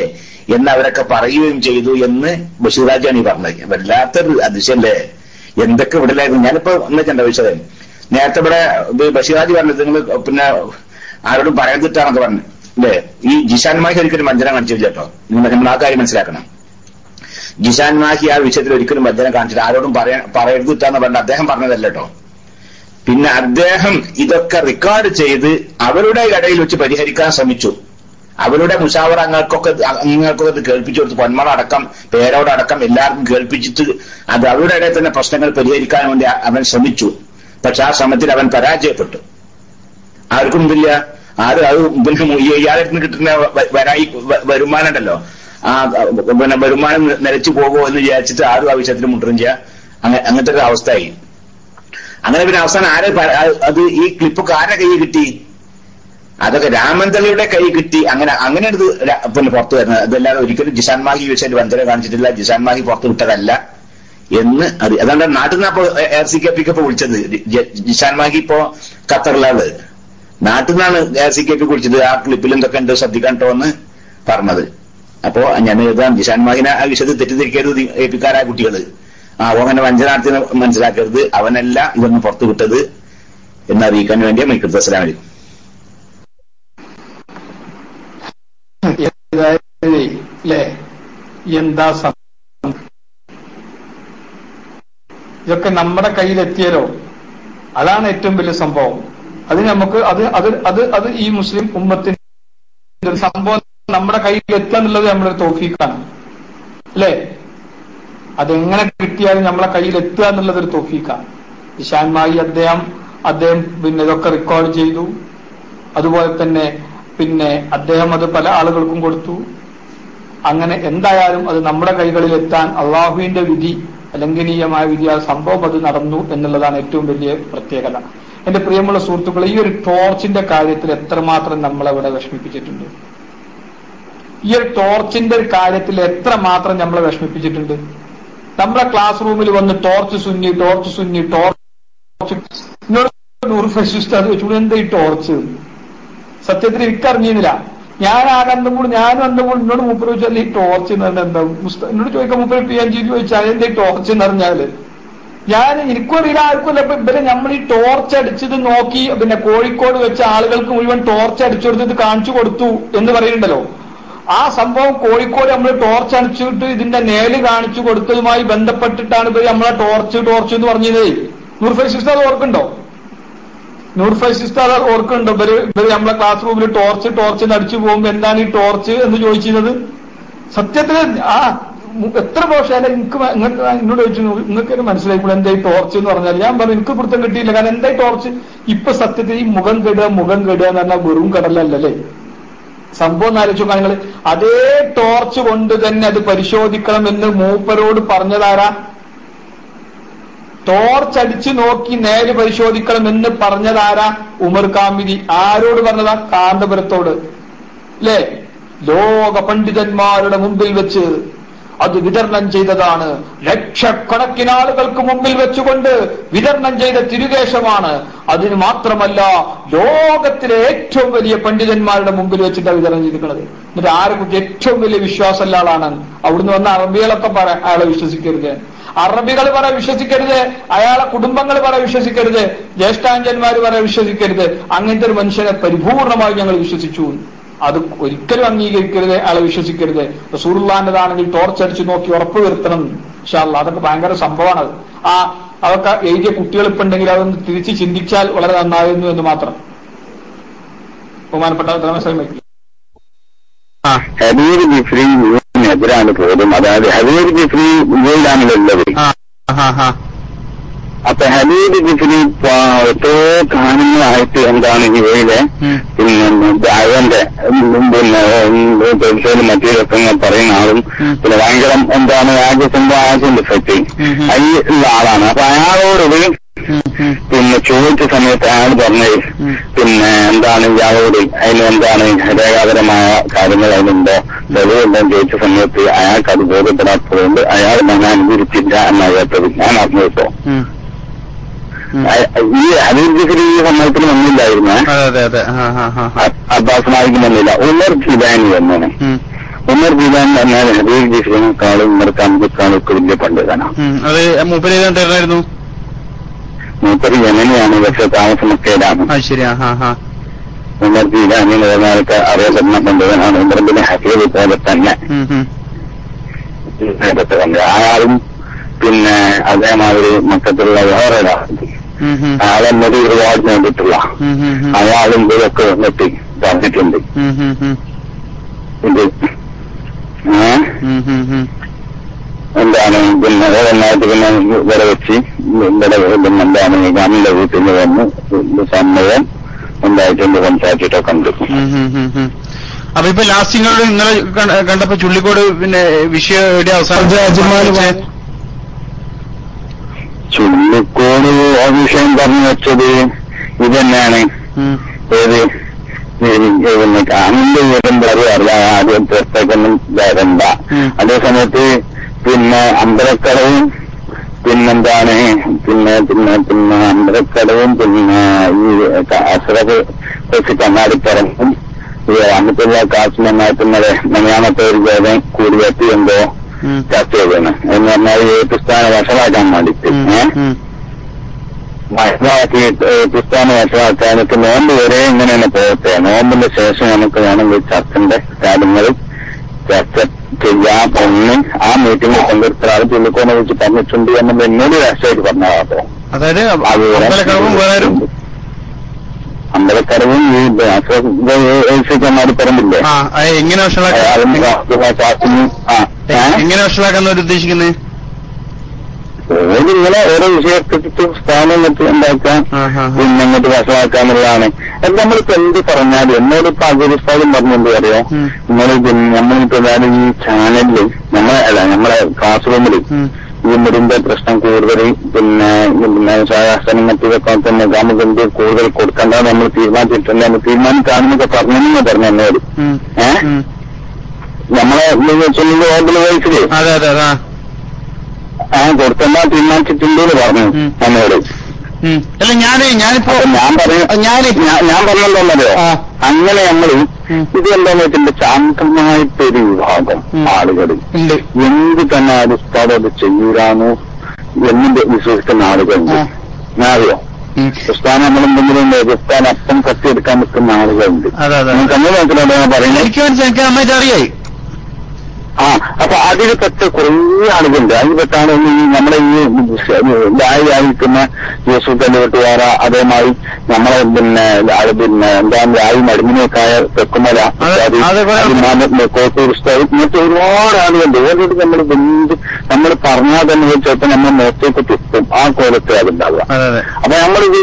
എന്ന് അവരൊക്കെ പറയുകയും ചെയ്തു എന്ന് ബഷീറാജിയാണ് ഈ പറഞ്ഞത്. വല്ലാത്തൊരു അതിശയല്ലേ! എന്തൊക്കെ വിടലായിരുന്നു. ഞാനിപ്പോ ഒന്നിച്ചെന്റെ വിഷയം നേരത്തെ ഇവിടെ ബഷീറാജി പറഞ്ഞത് നിങ്ങൾ പിന്നെ ആരോടും പറയാതിട്ടാണൊക്കെ പറഞ്ഞു അല്ലേ? ഈ ജിഷാൻ മാഹി ഒരിക്കലും വഞ്ചന കാണിച്ചില്ല കേട്ടോ. നമ്മൾ ആ കാര്യം മനസ്സിലാക്കണം. ജിഷാൻ മാഹി ആ വിഷയത്തിൽ ഒരിക്കലും വഞ്ചന കാണിച്ചിട്ട് ആരോടും പറയരുതിട്ടാന്ന് പറഞ്ഞ അദ്ദേഹം പറഞ്ഞതല്ല കേട്ടോ. പിന്നെ അദ്ദേഹം ഇതൊക്കെ റെക്കോർഡ് ചെയ്ത് അവരുടെ ഇടയിൽ വെച്ച് പരിഹരിക്കാൻ ശ്രമിച്ചു. അവരുടെ മുഷാവറ അങ്ങൾക്കൊക്കെ കേൾപ്പിച്ചു കൊടുത്തു. പൊന്മളടക്കം പേരോടടക്കം എല്ലാവർക്കും കേൾപ്പിച്ചിട്ട് അത് അവരുടെ ഇടയിൽ തന്നെ പ്രശ്നങ്ങൾ പരിഹരിക്കാൻ വേണ്ടി അവൻ ശ്രമിച്ചു. പക്ഷെ ആ ശ്രമത്തിൽ അവൻ പരാജയപ്പെട്ടു. ആർക്കും ഇല്ല. അത് പിന്നെ ഇയാളിൽ നിന്ന് കിട്ടുന്ന വരുമാനം ഉണ്ടല്ലോ, ആ പിന്നെ വരുമാനം നിലച്ചു പോകുമോ എന്ന് വിചാരിച്ചിട്ട് ആരും ആ വിഷയത്തിൽ മുട്ടുകയും ചെയ്യാം. അങ്ങനത്തെ ഒരു അവസ്ഥയായി. അങ്ങനെ പിന്നെ അവസാനം അത് ഈ ക്ലിപ്പൊക്കെ ആരുടെ കൈ കിട്ടി? അതൊക്കെ രാമന്തളിയുടെ കൈ കിട്ടി. അങ്ങനെ ഇത് പിന്നെ പുറത്തു വരുന്നത്. അതല്ലാതെ ഒരിക്കലും ജിഷാൻ മാഹി വിഷയത്തിൽ വഞ്ചന കാണിച്ചിട്ടില്ല. ജിഷാൻ മാഹി പുറത്തു വിട്ടതല്ല എന്ന് അതുകൊണ്ട് നാട്ടിൽ നിന്ന് അപ്പോ RCKP വിളിച്ചത്. ജിഷാൻ മാഹി ഇപ്പോ ഖത്തറിലാണ്. നാട്ടിൽ നിന്നാണ് RCKP വിളിച്ചത്. ആ ക്ലിപ്പിൽ എന്തൊക്കെ ഉണ്ട് ശ്രദ്ധിക്കണ്ടോ എന്ന് പറഞ്ഞത്. അപ്പോ ഞാൻ എഴുതാം, ജിഷാൻ മാഹിനെ ആ വിഷയത്തിൽ തെറ്റിദ്ധരിക്കരുത് ഏപ്പിക്കാരായ കുട്ടികള്. അങ്ങനെ വഞ്ചനാർത്ഥി മനസ്സിലാക്കരുത്. അവനല്ല ഇതൊന്ന് പുറത്തു വിട്ടത് എന്നറിയിക്കാൻ വേണ്ടിയാ മൈക്കടുത്ത്. അസ്സലാമു അലൈക്കും. എന്താ ഇതൊക്കെ നമ്മുടെ കയ്യിലെത്തിയാലോ? അതാണ് ഏറ്റവും വലിയ സംഭവം. അത് നമുക്ക് അത് ഈ മുസ്ലിം ഉമ്മത്തിന്റെ സംഭവം നമ്മുടെ കയ്യിൽ എത്തുക എന്നുള്ളത് നമ്മളൊരു തൗഫീഖാണ് അല്ലേ? അതെങ്ങനെ കിട്ടിയാലും നമ്മളെ കയ്യിൽ എത്തുക എന്നുള്ളത് ഒരു തൗഫീഖാണ്. ജിഷാൻ മാഹി അദ്ദേഹം പിന്നെ ഇതൊക്കെ റെക്കോർഡ് ചെയ്തു. അതുപോലെ തന്നെ പിന്നെ അദ്ദേഹം അത് പല ആളുകൾക്കും കൊടുത്തു. അങ്ങനെ എന്തായാലും അത് നമ്മുടെ കൈകളിൽ എത്താൻ അള്ളാഹുവിന്റെ വിധി, അലംഘനീയമായ വിധി, ആ സംഭവം അത് നടന്നു എന്നുള്ളതാണ് ഏറ്റവും വലിയ പ്രത്യേകത. എന്റെ പ്രിയമുള്ള സുഹൃത്തുക്കളെ, ഈ ഒരു ടോർച്ചിന്റെ കാര്യത്തിൽ എത്രമാത്രം നമ്മളെവിടെ വിഷമിപ്പിച്ചിട്ടുണ്ട്? ഈ ഒരു ടോർച്ചിന്റെ ഒരു കാര്യത്തിൽ എത്രമാത്രം നമ്മളെ വിഷമിപ്പിച്ചിട്ടുണ്ട്? നമ്മളെ ക്ലാസ് റൂമിൽ വന്ന് ടോർച്ച് സുന്നി വെച്ചു. എന്താ ഈ ടോർച്ച്? സത്യത്തിൽ എനിക്കറിഞ്ഞിരുന്നില്ല. ഞാനും അന്തപ്പോൾ എന്നോട് മൂപ്പര് ചോദിച്ചാൽ ഈ ടോർച്ച് എന്ന് പറഞ്ഞാൽ എന്താ? എന്നോട് ചോദിക്കാൻ മൂപ്പര് PNG ചോദിച്ചാൽ എന്താ ഈ ടോർച്ച് എന്ന് പറഞ്ഞാല് എനിക്കും അറിയില്ല, ആർക്കുമല്ല. ഇപ്പൊ ഇവര് നമ്മൾ ഈ ടോർച്ച് അടിച്ചത് നോക്കി, പിന്നെ കോഴിക്കോട് വെച്ച ആളുകൾക്ക് മുഴുവൻ ടോർച്ച് അടിച്ചു കൊടുത്തത് കാണിച്ചു കൊടുത്തു എന്ന് പറയുന്നുണ്ടല്ലോ. ആ സംഭവം കോഴിക്കോട് നമ്മൾ ടോർച്ച് അടിച്ചിട്ട് ഇതിന്റെ നേല് കാണിച്ചു കൊടുത്തതുമായി ബന്ധപ്പെട്ടിട്ടാണ് ഇവര് നമ്മളെ ടോർച്ച് എന്ന് പറഞ്ഞത്. നൂർ ഫൈസി ഉസ്താദ് ഓർക്കുണ്ടോ? നൂർ ഫൈസി ഉസ്താദ് ഓർക്കുന്നുണ്ടോ? ഇവര് നമ്മളെ ക്ലാസ് റൂമിൽ ടോർച്ച് അടിച്ചു പോകുമ്പോ എന്താണ് ഈ ടോർച്ച് എന്ന് ചോദിച്ചിരുന്നത്? സത്യത്തില് എത്ര പ്രാവശ്യം എന്നോട് ചോദിച്ചു, നിങ്ങൾക്ക് മനസ്സിലായിക്കൂടെ എന്താ ഈ ടോർച്ച് എന്ന് പറഞ്ഞാൽ? ഞാൻ പറഞ്ഞു എനിക്ക് പിടുത്തം കിട്ടിയില്ല. കാരണം എന്താ ഈ ടോർച്ച്? ഇപ്പൊ സത്യത്തിൽ ഈ മുഖം കെടുക എന്ന് പറഞ്ഞാൽ വെറും കടലല്ലേ സംഭവം ആലോചിച്ചു നിങ്ങൾ. അതേ ടോർച്ച് കൊണ്ട് തന്നെ അത് പരിശോധിക്കണം എന്ന് മൂപ്പരോട് പറഞ്ഞതാരാ? ടോർച്ച് അടിച്ചു നോക്കി നേര് പരിശോധിക്കണം എന്ന് പറഞ്ഞതാരാ? ഉമർ കാമിലി. ആരോട് പറഞ്ഞതാ? കാന്തപുരത്തോട് അല്ലേ? ലോക പണ്ഡിതന്മാരുടെ മുമ്പിൽ വെച്ച് അത് വിതരണം ചെയ്തതാണ്. ലക്ഷക്കണക്കിന് ആളുകൾക്ക് മുമ്പിൽ വെച്ചുകൊണ്ട് വിതരണം ചെയ്ത തിരുകേശമാണ്. അതിന് മാത്രമല്ല, ലോകത്തിലെ ഏറ്റവും വലിയ പണ്ഡിതന്മാരുടെ മുമ്പിൽ വെച്ചിട്ടാണ് വിതരണം ചെയ്തിരിക്കുന്നത്. എന്നിട്ട് ആരെക്കുറിച്ച് ഏറ്റവും വലിയ വിശ്വാസമുള്ള ആളാണ്. അവിടുന്ന് വന്ന അറബികളൊക്കെ അയാളെ വിശ്വസിക്കരുത്, അറബികൾ പറയാൻ വിശ്വസിക്കരുത്, അയാളെ കുടുംബങ്ങൾ പറയാൻ വിശ്വസിക്കരുത്, ജ്യേഷ്ഠാഞ്ചന്മാർ പറയാൻ വിശ്വസിക്കരുത്. അങ്ങനത്തെ ഒരു മനുഷ്യനെ പരിപൂർണമായി ഞങ്ങൾ വിശ്വസിച്ചു. അത് ഒരിക്കലും അംഗീകരിക്കരുത്, അയാളെ വിശ്വസിക്കരുത്. റസൂലുള്ളാഹിന്റേതാണെങ്കിൽ ടോർച്ച് അടിച്ചു നോക്കി ഉറപ്പ് വരുത്തണം. ഇൻഷാ അല്ലാഹ് അതൊക്കെ ഭയങ്കര സംഭവമാണ്. അതൊക്കെ എഴുതിയ കുട്ടികൾ ഇപ്പൊ ഉണ്ടെങ്കിൽ അതൊന്ന് തിരിച്ച് ചിന്തിച്ചാൽ വളരെ നന്നായിരുന്നു എന്ന് മാത്രം. ബഹുമാനപ്പെട്ട ഹബീബ് ജിഫ്രിനെതിരാണ് പോലും. അതായത് ഹബീബ് ജിഫ്രി ഇവയിലാണല്ലോ ഉള്ളത്. അപ്പൊ ഹബീബ് ജിഫ്രി എത്രയോ കാലങ്ങളായിട്ട് എന്താണ് ഇവയിലെ ദാവന്റെ പരിശോധന മറ്റേതൊക്കെ പറയുന്ന ആളും പിന്നെ ഭയങ്കര എന്താണ് ആദ്യത്തിന്റെ ഫെക്ട് അതിലുള്ള ആളാണ്. അപ്പൊ അയാളോട് പിന്നെ ചോദിച്ച സമയത്ത് അയാൾ പറഞ്ഞത് പിന്നെ എന്താണ് ഇയാളോട് അതിന് എന്താണ് രേഖാപരമായ കാര്യങ്ങൾ അതിനുണ്ടോ തെളിവുണ്ടോ ചോദിച്ച സമയത്ത് അയാൾക്ക് അത് ബോധ്യപ്പെടാത്തതുകൊണ്ട് അയാൾ ഞാൻ അനുകരിച്ചില്ല എന്നറിയാത്തത് ഞാൻ അറിഞ്ഞു കേട്ടോ. ഈ ഹബീബ് ജിഫ്രി ഈ സമയത്തിന് വന്നില്ലായിരുന്നു. അബ്ബാസ് മാലിക്ക് വന്നില്ല. ഉമർ ജിലാനി വന്നാണ്. ഉമർ ജിലാനി പറഞ്ഞാൽ ഹബീബ് ജിഫ്രിനെക്കാളും ഉമർക്ക് അമ്പക്കാളും ഒക്കെ വലിയ പണ്ഡിതനാണ്. മൂപ്പര് യമനിയാണ്, പക്ഷെ താമസം മക്കയിലാണ്. ഉമർ ജിലാനി എന്ന് പറഞ്ഞാൽ അറിയപ്പെടുന്ന പണ്ഡിതനാണ്. ഉമറിന്റെ ഹഫീദ് പോലെ തന്നെ അയാളും പിന്നെ അതേമാതിരി മൊത്തത്തിലുള്ള വേറെ അയാളെ മുടി ഒരുപാട് നേടിയിട്ടുള്ള അയാളും ഇതൊക്കെ വന്നിട്ട് പറഞ്ഞിട്ടുണ്ട്. ഇത് എന്താണ് പിന്നെ ഓരോന്നായിട്ട് പിന്നെ ഇവിടെ വെച്ച് ഇവിടെ എന്താണ് ഗാമിന്റെ വീട്ടിൽ നിന്ന് വന്ന് സമയം ഉണ്ടായിട്ടുണ്ട്, സംസാരിച്ചിട്ടൊക്കെ ഉണ്ട്. അപ്പൊ ഇപ്പൊ ലാസ്റ്റിങ്ങളോട് നിങ്ങളെ കണ്ടപ്പോ ചുള്ളിക്കോട് പിന്നെ വിഷയം എവിടെ അവസാനം? ചുള്ളിക്കോട് ആ വിഷയം പറഞ്ഞു വെച്ചത് ഇതന്നെയാണ്. ഏത് കാമിന്റെ വീടും പറയാറില്ല, ആദ്യം പുറത്തേക്കൊന്നും വരണ്ട. അതേസമയത്ത് പിന്നെ അമ്പലക്കടവും പിന്നെന്താണ് പിന്നെ പിന്നെ പിന്നെ അമ്പലക്കടവും പിന്നെ ഈ അസ്രഫ് വെച്ച് കണ്ണാടിപ്പറമ്പും അന്നത്തുള്ള കാശ് നന്നായിട്ടുന്നത് മലയാളത്തെ ഒരു ജോലം കൂടിവെത്തി എന്തോ ചർച്ച ചെയ്താണ്. എന്ന് പറഞ്ഞാൽ ക്രിസ്ത്യാനി വശമാക്കാൻ വേണ്ടിട്ട് ക്രിസ്ത്യാനി വശമാക്കാൻ നമുക്ക് നോമ്പ് വരെ ഇങ്ങനെ തന്നെ പോകട്ടെ. നോമ്പിന്റെ ശേഷം നമുക്ക് വേണമെങ്കിൽ ചർച്ചന്റെ കാര്യങ്ങൾ ചർച്ച ചെയ്യാം എന്ന് ആ മീറ്റിംഗിൽ പങ്കെടുത്ത ആൾ ചുള്ളിക്കോനെ വെച്ച് പറഞ്ഞിട്ടുണ്ട് എന്നത് എന്നോട് രഹസ്യമായിട്ട് പറഞ്ഞാട്ടോ. അമ്പലക്കടവും ഈ കണ്ണാടിപ്പറമ്പില്ലേ എങ്ങനെ ഉദ്ദേശിക്കുന്നത്? ഇങ്ങനെ ഓരോ വിഷയത്തെക്കുറിച്ച് സ്ഥാനം വെച്ച് ഉണ്ടാക്കാം, പിന്നെ അങ്ങോട്ട് വശമാക്കാന്നുള്ളതാണ്. അത് നമ്മളിപ്പോ എന്ത് പറഞ്ഞാലും എന്നോടിപ്പോ അജരിസ്ഥാനം പറഞ്ഞെന്ത് പറയാം, നമ്മളിപ്പോ ഈ ചാനലില് നമ്മളെ ക്ലാസ് റൂമില് ഈ മുടിന്റെ പ്രശ്നം കൂടുതൽ പിന്നെ ശാസ്ത്രം മറ്റൊക്കെ തന്നെ നമുക്ക് കൂടുതൽ കൊടുക്കണ്ടെന്ന് നമ്മൾ തീരുമാനിച്ചിട്ടുണ്ട്. നമ്മൾ തീരുമാനിക്കാണെന്നൊക്കെ പറഞ്ഞെന്ന് പറഞ്ഞു എന്നോട്. നമ്മളെ ഓർഡർ വഹിച്ചില്ലേ കൊടുക്കണ്ട തീരുമാനിച്ചിട്ടുണ്ടെന്ന് പറഞ്ഞു എന്നോട്. അല്ല ഞാനിപ്പോ ഞാൻ പറഞ്ഞല്ലോ അങ്ങനെ നമ്മള് ഇത് എന്താന്ന് വെച്ചിട്ട് ശാന്തമായിട്ടൊരു വിഭാഗം ആളുകൾ എന്ത് തന്നെ ഉസ്താദ് അത് ചെയ്യൂരാനോ എന്ന് വിശ്വസിക്കുന്ന ആളുകളുണ്ട്. അറിയോ? ഉസ്താൻ നമ്മളെന്തെങ്കിലും ഉസ്താൻ അപ്പം കത്തിയെടുക്കാൻ നിൽക്കുന്ന ആളുകളുണ്ട്. നമുക്ക് അങ്ങനെ മനസ്സിലാവും ഞാൻ പറയുന്നത്. എനിക്ക് മനസ്സിലാക്കി നന്നായിട്ട് അറിയായി. അപ്പൊ അതിൽ പെട്ട കുറേ ആളുകളുണ്ട്. അതിൽ പെട്ടാണ് നമ്മളെ ഈ ലായിരിക്കുന്ന യൂസുഫ് അലി വെട്ടുകാര, അതേമാതിരി നമ്മളെ എന്താ ലായി മടിമിനേക്കായ തെക്കുമല, കോട്ടൂർ ഉസ്താദ്, ഇങ്ങനത്തെ ഒരുപാട് ആളുകളുണ്ട്. ഓരോട് നമ്മൾ പറഞ്ഞാൽ തന്നെ ചിലപ്പോൾ നമ്മൾ മുഖത്തേക്ക് തെറ്റും. ആ കോലത്തെ അതുണ്ടാവുക. അപ്പൊ നമ്മളിത്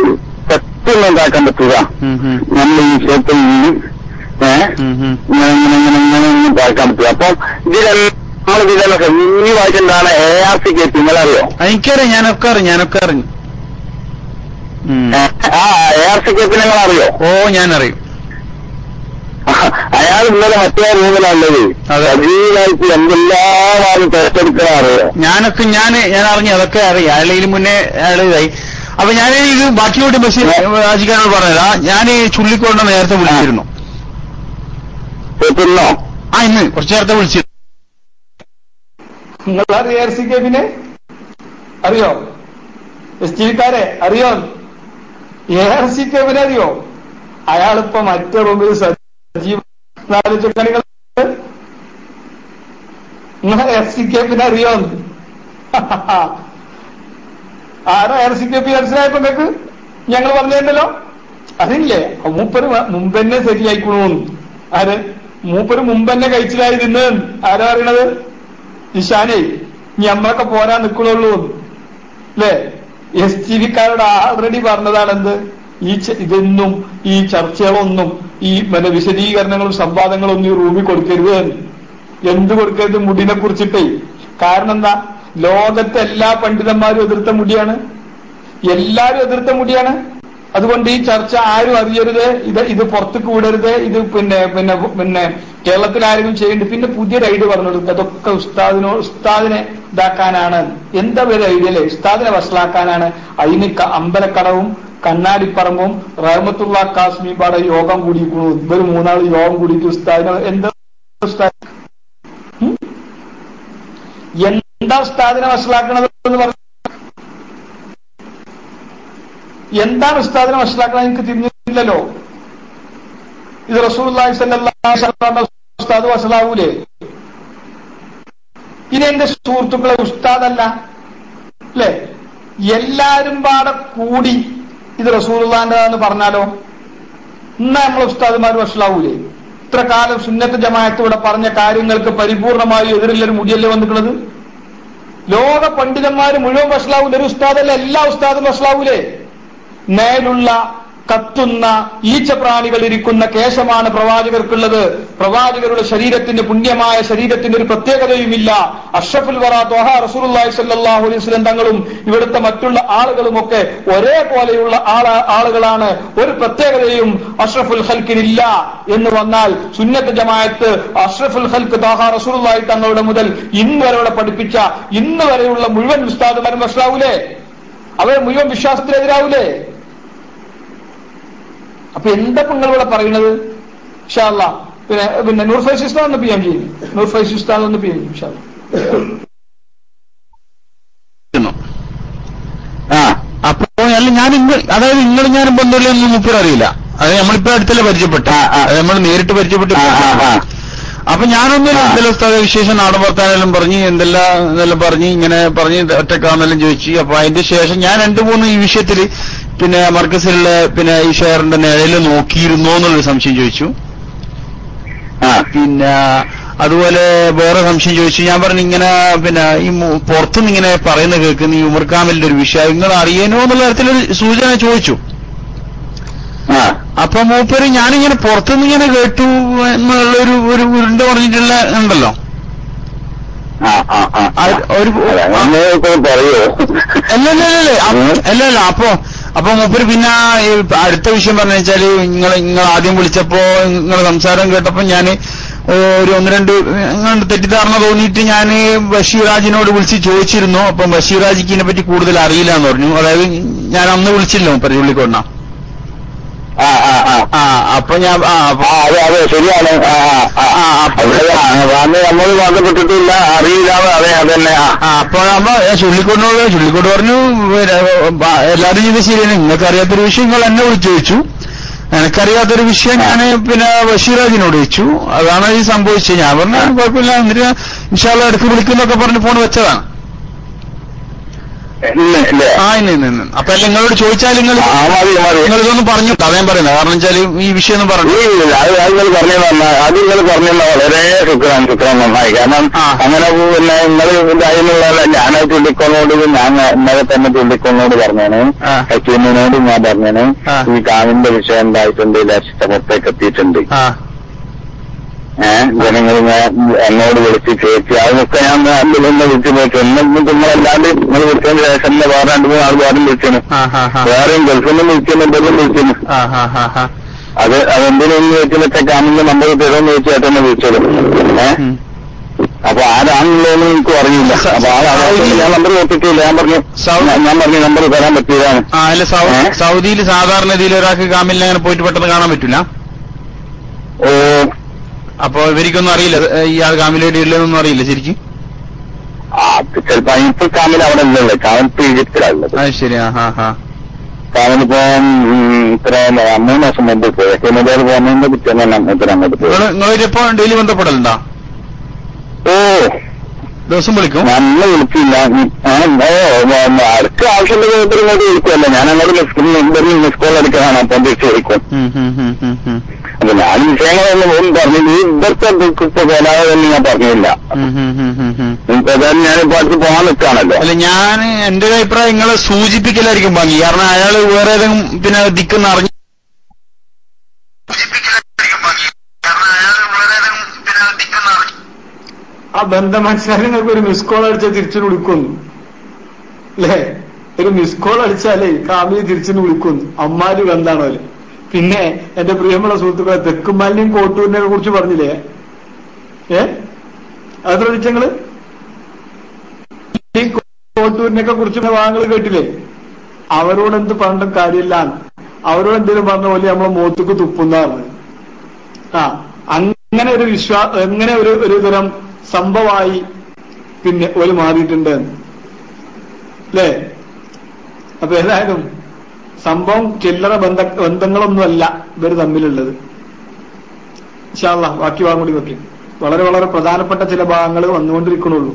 പെട്ടെന്ന് ഉണ്ടാക്കാൻ പറ്റുക. നമ്മൾ ഈ ക്ഷേത്രത്തിൽ നിന്ന് ഇങ്ങനെ പാക്കാൻ പറ്റും. അപ്പം ഇതിലെല്ലാം ഈ വായിച്ചെന്താണ് ARC കേസ് നിങ്ങളറിയോ? എനിക്കറിയാം, ഞാനൊക്കെ അറിഞ്ഞു. ARC കേസ് നിങ്ങളറിയോ? ഞാനറിയും. അയാൾ ഇന്നലെ മറ്റേ റൂമിലുള്ളത് സജീവമായിട്ട് എന്തെല്ലാം തെറ്റെടുക്കാൻ അറിയോ? ഞാൻ അറിഞ്ഞു, അതൊക്കെ അറിയാം. അയാളതിന് മുന്നേ അയാൾ ഇതായി. അപ്പൊ ഞാൻ ഇത് ബാക്കിയോട്ട് ബഷീർ രാജിക്കാനോട് പറഞ്ഞതാ. ഞാൻ ചുള്ളിക്കോണ്ട നേരത്തെ വിളിച്ചിരുന്നു. ഇന്ന് കുറച്ചു നേരത്തെ വിളിച്ചു. നിങ്ങളറിയോ ARC കേസിനെ? അറിയോ? എസ്റ്റിക്കാരെ അറിയോ? ARC കേസിനെ അറിയോ? അയാളിപ്പോ മറ്റേ റൂമിൽ സജീവ ചുക്കണികൾ. നിങ്ങളെ ARC കേസിനെ അറിയോ? ആരാ ARC കേസ് മനസ്സിലായപ്പോ നിങ്ങൾക്ക്? ഞങ്ങൾ പറഞ്ഞല്ലോ അതില്ലേ? മൂപ്പര് മുമ്പെന്നെ ശരിയായിക്കണു. ആര്? മൂപ്പര് മുമ്പെന്നെ കഴിച്ചിലായി തിന്ന്. ആരാ പറയണത്? ഇഷാനെ ഞമ്മളൊക്കെ പോരാൻ നിൽക്കണുള്ളൂ അല്ലേ? STVക്കാരോട് ആൾറെഡി പറഞ്ഞതാണെന്ത്? ഇതൊന്നും ഈ ചർച്ചകളൊന്നും ഈ വിശദീകരണങ്ങളും സംവാദങ്ങളും ഒന്നും ഈ റൂമിൽ കൊടുക്കരുത്. എന്ത് കൊടുക്കരുത്? മുടിനെ കുറിച്ചിട്ടേ. കാരണം എന്താ? ലോകത്തെ എല്ലാ പണ്ഡിതന്മാരും എതിർത്ത മുടിയാണ്. എല്ലാരും എതിർത്ത മുടിയാണ്. അതുകൊണ്ട് ഈ ചർച്ച ആരും അറിയരുത്, ഇത് പുറത്തേക്ക് വിടരുത്, ഇത് പിന്നെ കേരളത്തിൽ ആരെങ്കിലും ചെയ്യേണ്ടത്. പിന്നെ പുതിയൊരു ഐഡിയ പറഞ്ഞു കൊടുക്കുക. അതൊക്കെ ഉസ്താദിനെ ഇതാക്കാനാണ്. എന്താ പേര് ഐഡിയ അല്ലേ? ഉസ്താദിനെ വഷളാക്കാനാണ്. അതിന് അമ്പലക്കടവും കണ്ണാടിപ്പറമ്പും റഹ്മത്തുള്ള കാസ്മി പാടെ യോഗം കൂടിയിരിക്കണു. ഇവര് മൂന്നാൾ യോഗം കൂടിയിട്ട് ഉസ്താദിനെ എന്താ ഉസ്താദിനെ വഷളാക്കണത് എന്ന് പറഞ്ഞു? എന്താണ് ഉസ്താദിനെ വഷളാക്കണത്? എനിക്ക് തിരിഞ്ഞില്ലല്ലോ. ഇത് റസൂലുള്ളാഹി സ്വല്ലല്ലാഹു അലൈഹി വസല്ലം ഉസ്താദ് വഷളാവൂലേ? ഇനി എന്റെ സുഹൃത്തുക്കളെ ഉസ്താദല്ല അല്ലെ? എല്ലാരും പാടെ കൂടി ഇത് റസൂലുള്ളാഹിന്റെതാന്ന് പറഞ്ഞാലോ ഇന്ന് നമ്മൾ ഉസ്താദുമാർ വഷളാവൂലേ? ഇത്ര കാലം സുന്നത്ത് ജമാഅത്ത് ഇവിടെ പറഞ്ഞ കാര്യങ്ങൾക്ക് പരിപൂർണമായി എതിരില്ലൊരു മുടിയല്ലേ വന്നിട്ടുള്ളത്? ലോക പണ്ഡിതന്മാര് മുഴുവൻ വഷളാവൂലേ? ഒരു ഉസ്താദല്ല, എല്ലാ ഉസ്താദും വഷളാവൂലേ? നേലുള്ള കത്തുന്ന ഈച്ചപ്രാണികൾ ഇരിക്കുന്ന കേശമാണ് പ്രവാചകർക്കുള്ളത്. പ്രവാചകരുടെ ശരീരത്തിന്റെ പുണ്യമായ ശരീരത്തിന്റെ ഒരു പ്രത്യേകതയുമില്ല. അഷ്റഫുൽ വറ ത്വഹ റസൂലുള്ളാഹി സ്വല്ലല്ലാഹു അലൈഹി വസല്ലം തങ്ങളും ഇവിടുത്തെ മറ്റുള്ള ആളുകളുമൊക്കെ ഒരേപോലെയുള്ള ആളുകളാണ്. ഒരു പ്രത്യേകതയും അഷ്റഫുൽ ഖൽക്കിനില്ല എന്ന് വന്നാൽ സുന്നത്ത് ജമാഅത്ത് അഷ്റഫുൽ ഖൽക്ക് ത്വഹ റസൂലുള്ളാഹി തങ്ങളുടെ മുതൽ ഇന്ന് വരെ പഠിപ്പിച്ച ഇന്ന് വരെയുള്ള മുഴുവൻ ഉസ്താദുമാരും വഷളാവൂലേ? അവർ മുഴുവൻ വിശ്വാസത്തിനെതിരാവൂലേ? അപ്പൊ എന്താ നിങ്ങളിവിടെ പറയുന്നത്? ഇൻഷാ അല്ലാഹ് പിന്നെ നൂർ ഫൈസി ഉസ്താദ് ഒന്ന് PM ചെയ്യും. നൂർ ഫൈസി ഉസ്താദ് ഒന്ന് PM ചെയ്യും. ഇൻഷാ അല്ലാഹ്. അപ്പൊ ഞാൻ അതായത് ഞാനും ബന്ധമില്ലെന്ന് മുപ്പർ അറിയില്ല. അത് നമ്മളിപ്പോ അടുത്തല്ലേ പരിചയപ്പെട്ട, നമ്മൾ നേരിട്ട് പരിചയപ്പെട്ടു. അപ്പൊ ഞാനൊന്നും എന്തെല്ലാം ഉസ്താദ വിശേഷം നാടൻ വർത്താനെല്ലാം പറഞ്ഞ് എന്തെല്ലാം പറഞ്ഞ് ഇങ്ങനെ പറഞ്ഞ് ഒറ്റക്കാന്നെല്ലാം ചോദിച്ചു. അപ്പൊ അതിന്റെ ശേഷം ഞാൻ 2-3 ഈ വിഷയത്തില് പിന്നെ മർക്കസിലുള്ള പിന്നെ ഈ ഷെയറിന്റെ നിഴല് നോക്കിയിരുന്നോ എന്നുള്ളൊരു സംശയം ചോദിച്ചു. പിന്നെ അതുപോലെ വേറെ സംശയം ചോദിച്ചു. ഞാൻ പറഞ്ഞു ഇങ്ങനെ പിന്നെ ഈ പുറത്തുനിന്ന് ഇങ്ങനെ പറയുന്ന കേൾക്കുന്ന ഈ ഉമർ കാമിലിന്റെ ഒരു വിഷയം നിങ്ങൾ അറിയാനോ എന്നുള്ള തരത്തിലൊരു സൂചന ചോദിച്ചു. അപ്പൊ മൂപ്പര് ഞാനിങ്ങനെ പുറത്തുനിന്ന് ഇങ്ങനെ കേട്ടു എന്നുള്ളൊരു ഉരുണ്ട പറഞ്ഞിട്ടുള്ള ഉണ്ടല്ലോ അല്ലല്ല. അപ്പൊ മൂപ്പര് പിന്നെ അടുത്ത വിഷയം പറഞ്ഞു വെച്ചാല് നിങ്ങൾ ആദ്യം വിളിച്ചപ്പോ നിങ്ങളെ സംസാരം കേട്ടപ്പോ ഞാൻ ഒരു 1-2 തെറ്റിദ്ധാരണ തോന്നിയിട്ട് ഞാൻ ബഷീറാജിനോട് വിളിച്ച് ചോദിച്ചിരുന്നു. അപ്പൊ ബഷീറാജിക്ക് ഇതിനെപ്പറ്റി കൂടുതൽ അറിയില്ല എന്ന് പറഞ്ഞു. അതായത് ഞാൻ അന്ന് വിളിച്ചില്ല മൂപ്പര് ചുള്ളിക്കൊണ്ട. അപ്പൊ ഞാൻ അതെ ശരിയാണ്. അന്ന് നമ്മൾ ബന്ധപ്പെട്ടിട്ടില്ല, അറിയില്ല. അതെ അതന്നെ. അപ്പൊ ചുള്ളിക്കോട് പറഞ്ഞു എല്ലാവരും ചെയ്ത് ശരിയാണ്, നിങ്ങൾക്ക് അറിയാത്തൊരു വിഷയം നിങ്ങൾ എന്നെ വിളിച്ചു ചോദിച്ചു, എനിക്കറിയാത്തൊരു വിഷയം ഞാൻ പിന്നെ ബഷീറാജിനോട് ചോദിച്ചു, അതാണ് ഈ സംഭവിച്ചത്. ഞാൻ പറഞ്ഞു കുഴപ്പമില്ല, എന്നിട്ട് ഇൻഷാ അല്ലാഹ് ഇടയ്ക്ക് വിളിക്കുന്നൊക്കെ പറഞ്ഞ് ഫോൺ വെച്ചതാണ്. ഇന്ന് അപ്പൊ നിങ്ങളോട് ചോദിച്ചാൽ നിങ്ങളിതൊന്നും പറഞ്ഞു ഞാൻ പറയുന്നത്, കാരണം വെച്ചാൽ ഈ വിഷയം ഒന്നും പറഞ്ഞു അത് നിങ്ങൾ പറഞ്ഞു വളരെ ശുക്രാൻ നന്നായി. കാരണം അങ്ങനെ പിന്നെ നിങ്ങൾ അതിനുള്ള ഞാനത് ചുള്ളിക്കോളോട് ഞാൻ ഇന്നലെ തന്നെ ചുള്ളിക്കോളോട് പറഞ്ഞാണ്, ഹക്കീമിനോട് ഞാൻ പറഞ്ഞാണ് ഈ കാവിന്റെ വിഷയം ഉണ്ടായിട്ടുണ്ട്, പുറത്തേക്ക് എത്തിയിട്ടുണ്ട്. ജനങ്ങൾ എന്നോട് വിളിച്ച് ചോദിച്ചു, അതൊക്കെ ഞാൻ ഒന്ന് വിളിച്ചു നോക്കി. ഒന്നും നിങ്ങളല്ലാണ്ട് നിങ്ങൾ വിളിച്ചതിന് ശേഷം വേറെ 2-3 ആൾ വേറെ വിളിച്ചു, വേറെയും ഗൾഫിനും വിളിക്കുന്നു, എന്തെങ്കിലും വിളിക്കുന്നു. അതെന്തിനൊന്ന് ചോദിച്ചിട്ടൊക്കെ കാമിന്റെ നമ്പർ തരുമെന്ന് ചോദിച്ചാൽ തന്നെ വിളിച്ചത്. അപ്പൊ ആരാണുള്ളതെന്ന് എനിക്ക് അറിയില്ല. അപ്പൊ ഞാൻ നമ്പർ നോക്കിയിട്ടില്ല. ഞാൻ പറഞ്ഞു നമ്പർ തരാൻ പറ്റിയതാണ്. സൗദിയിൽ സാധാരണ രീതിയിൽ ഒരാൾക്ക് കാമിലിനെ അങ്ങനെ പോയിട്ട് പെട്ടെന്ന് കാണാൻ പറ്റില്ല. അപ്പൊ ഇവർക്കൊന്നും അറിയില്ല, ഇയാൾ കാമിലേടി ഇല്ലെന്നൊന്നും അറിയില്ല ശരിക്കും. ചിലപ്പോ ഇപ്പൊ കാമിൽ അവിടെ ഇല്ലല്ലോ, കാമിൽ ഈജിപ്തിലാണുള്ളത്. ശരി. കാമിലിപ്പോ ഇത്ര 3 മാസം മുമ്പ് പോയി, മൊബൈൽ പോകുന്നതിന്റെ പിറ്റേന്ന് അങ്ങോട്ട് പോയി. നിങ്ങളിപ്പോ ഡെയിലി ബന്ധപ്പെടലുണ്ടോ? ദിവസം വിളിക്കും? നല്ല വിളിച്ചില്ല. അടുത്ത ആവശ്യമുള്ള വിധത്തിൽ ഇങ്ങോട്ട് വിളിക്കുമല്ല, ഞാൻ അങ്ങോട്ട് മിസ് കോൾ എടുക്കാനാണ്, അപ്പം തിരിച്ചു വിളിക്കും. അപ്പൊ ഞാൻ വിഷയങ്ങളൊന്നും പറഞ്ഞു, ഇവർക്ക് ഇപ്പൊ വരാതെ തന്നെ ഞാൻ പറഞ്ഞില്ല. ഞാനിപ്പോ അടുത്ത് പോകാൻ നിൽക്കുകയാണല്ലോ. അല്ല, ഞാൻ എന്റെ അഭിപ്രായം നിങ്ങളെ സൂചിപ്പിക്കലായിരിക്കും ഭംഗി, കാരണം അയാള് വേറെ ഏതെങ്കിലും പിന്നെ ദിക്കുന്ന അറിഞ്ഞു ആ ബന്ധം മനസ്സിലാക്കി നിങ്ങൾക്ക് ഒരു മിസ് കോൾ അടിച്ചാൽ തിരിച്ചു വിളിക്കുന്നു അല്ലേ? ഒരു മിസ് കോൾ അടിച്ചാലേ കാമിലി തിരിച്ചു വിളിക്കുന്നു. അമ്മാര് ബന്ധാണോ അല്ലേ? പിന്നെ എന്റെ പ്രിയമുള്ള സുഹൃത്തുക്കളെ, തെക്കുമാലിനെയും കോട്ടൂരിനെ കുറിച്ച് പറഞ്ഞില്ലേ? അത് വിളിച്ചങ്ങള് കോട്ടൂരിനെയൊക്കെ കുറിച്ച് വാങ്ങൾ കേട്ടില്ലേ? അവരോട് എന്ത് പറഞ്ഞിട്ടും കാര്യമില്ല, അവരോട് എന്തെങ്കിലും പറഞ്ഞ പോലെ നമ്മളെ മോത്തുക്ക് തുപ്പുന്നാണ്. അങ്ങനെ ഒരു എങ്ങനെ ഒരു തരം സംഭവമായി പിന്നെ ഒരു മാറിയിട്ടുണ്ട് അല്ലേ? അപ്പൊ ഏതായാലും സംഭവം ചില്ലറ ബന്ധങ്ങളൊന്നുമല്ല ഇവർ തമ്മിലുള്ളത്. ഇൻഷാ അല്ലാഹ് ബാക്കി ഭാഗം കൂടി വെക്കും. വളരെ വളരെ പ്രധാനപ്പെട്ട ചില ഭാഗങ്ങൾ വന്നുകൊണ്ടിരിക്കണുള്ളൂ.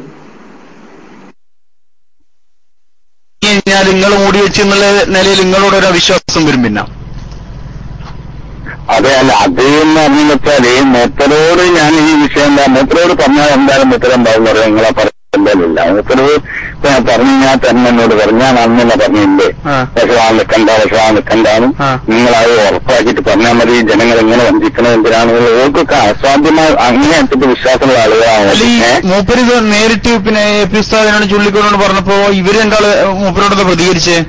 നിങ്ങൾ മൂടി വെച്ചെന്നുള്ള നിലയിൽ നിങ്ങളോടൊരു അവിശ്വാസം വരും. പിന്നെ അതെ, അല്ല അത് എന്ന് പറഞ്ഞു വെച്ചാല് മൂപ്പരോട് ഞാൻ ഈ വിഷയം മൂപ്പരോട് പറഞ്ഞാൽ എന്തായാലും മൂപ്പരം ഉണ്ടാവും പറയാം. നിങ്ങളെ പറയണ്ടല്ല, മൂപ്പരോട് പറഞ്ഞു ഞാൻ തന്നെ എന്നോട് പറഞ്ഞാൽ അന്നല്ല പറഞ്ഞില്ലേ വിഷമാണ് നിൽക്കണ്ടാണ്, നിങ്ങളത് ഉറപ്പാക്കിയിട്ട് പറഞ്ഞാൽ മതി. ജനങ്ങൾ എങ്ങനെ വഞ്ചിക്കണം എന്തിനാണ് ഓർക്കൊക്കെ അസാധ്യമായി അങ്ങനെ അടുത്തിട്ട് വിശ്വാസമുള്ള ആളുകളാണ്. മൂപ്പര് ഇത് നേരിട്ട് പിന്നെ പി ഉസ്താദിനോട് ചുള്ളിക്കോട് പറഞ്ഞപ്പോ ഇവര് രണ്ടാള് മൂപ്പരോടൊക്കെ പ്രതികരിച്ചേ?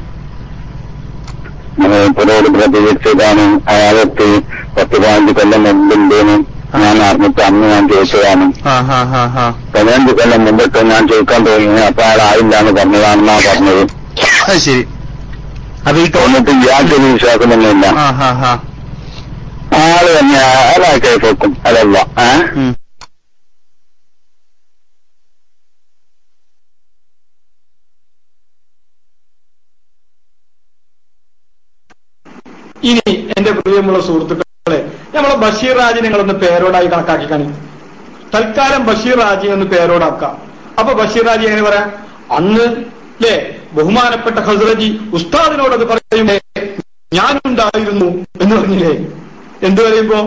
മൂപ്പരോട് പ്രതികരിച്ചതാണ്. അയാൾക്ക് 10-15 കൊല്ലം മുമ്പുണ്ടെന്ന് ഞാൻ അറിഞ്ഞിട്ട് അന്ന് ഞാൻ ചോദിച്ചതാണ്. 15 കൊല്ലം മുമ്പിട്ട് ഞാൻ ചോദിക്കാൻ തോന്നി. അപ്പൊ അയാൾ ആയില്ലാന്ന് പറഞ്ഞതാണെന്നാ പറഞ്ഞത്. ശരി. അപ്പൊ എന്നിട്ട് ഇയാൾക്കൊരു വിശ്വാസമൊന്നുമില്ല. ആള് തന്നെ അയാളെ കേസ് വെക്കും. അതല്ല ഇനി എന്റെ പ്രിയമുള്ള സുഹൃത്തുക്കളെ, നമ്മളെ ബഷീർ റാജി നിങ്ങളൊന്ന് പേരോടായി കണക്കാക്കി കാണിക്കും. തൽക്കാലം ബഷീർ റാജി ഒന്ന് പേരോടാക്കാം. അപ്പൊ ബഷീർ റാജി എങ്ങനെ പറയാം? അന്ന് അല്ലേ ബഹുമാനപ്പെട്ട ഖസ്റജി ഉസ്താദിനോടത് പറയുമ്പോ ഞാനുണ്ടായിരുന്നു എന്ന് പറഞ്ഞില്ലേ? എന്ത് പറയുമ്പോ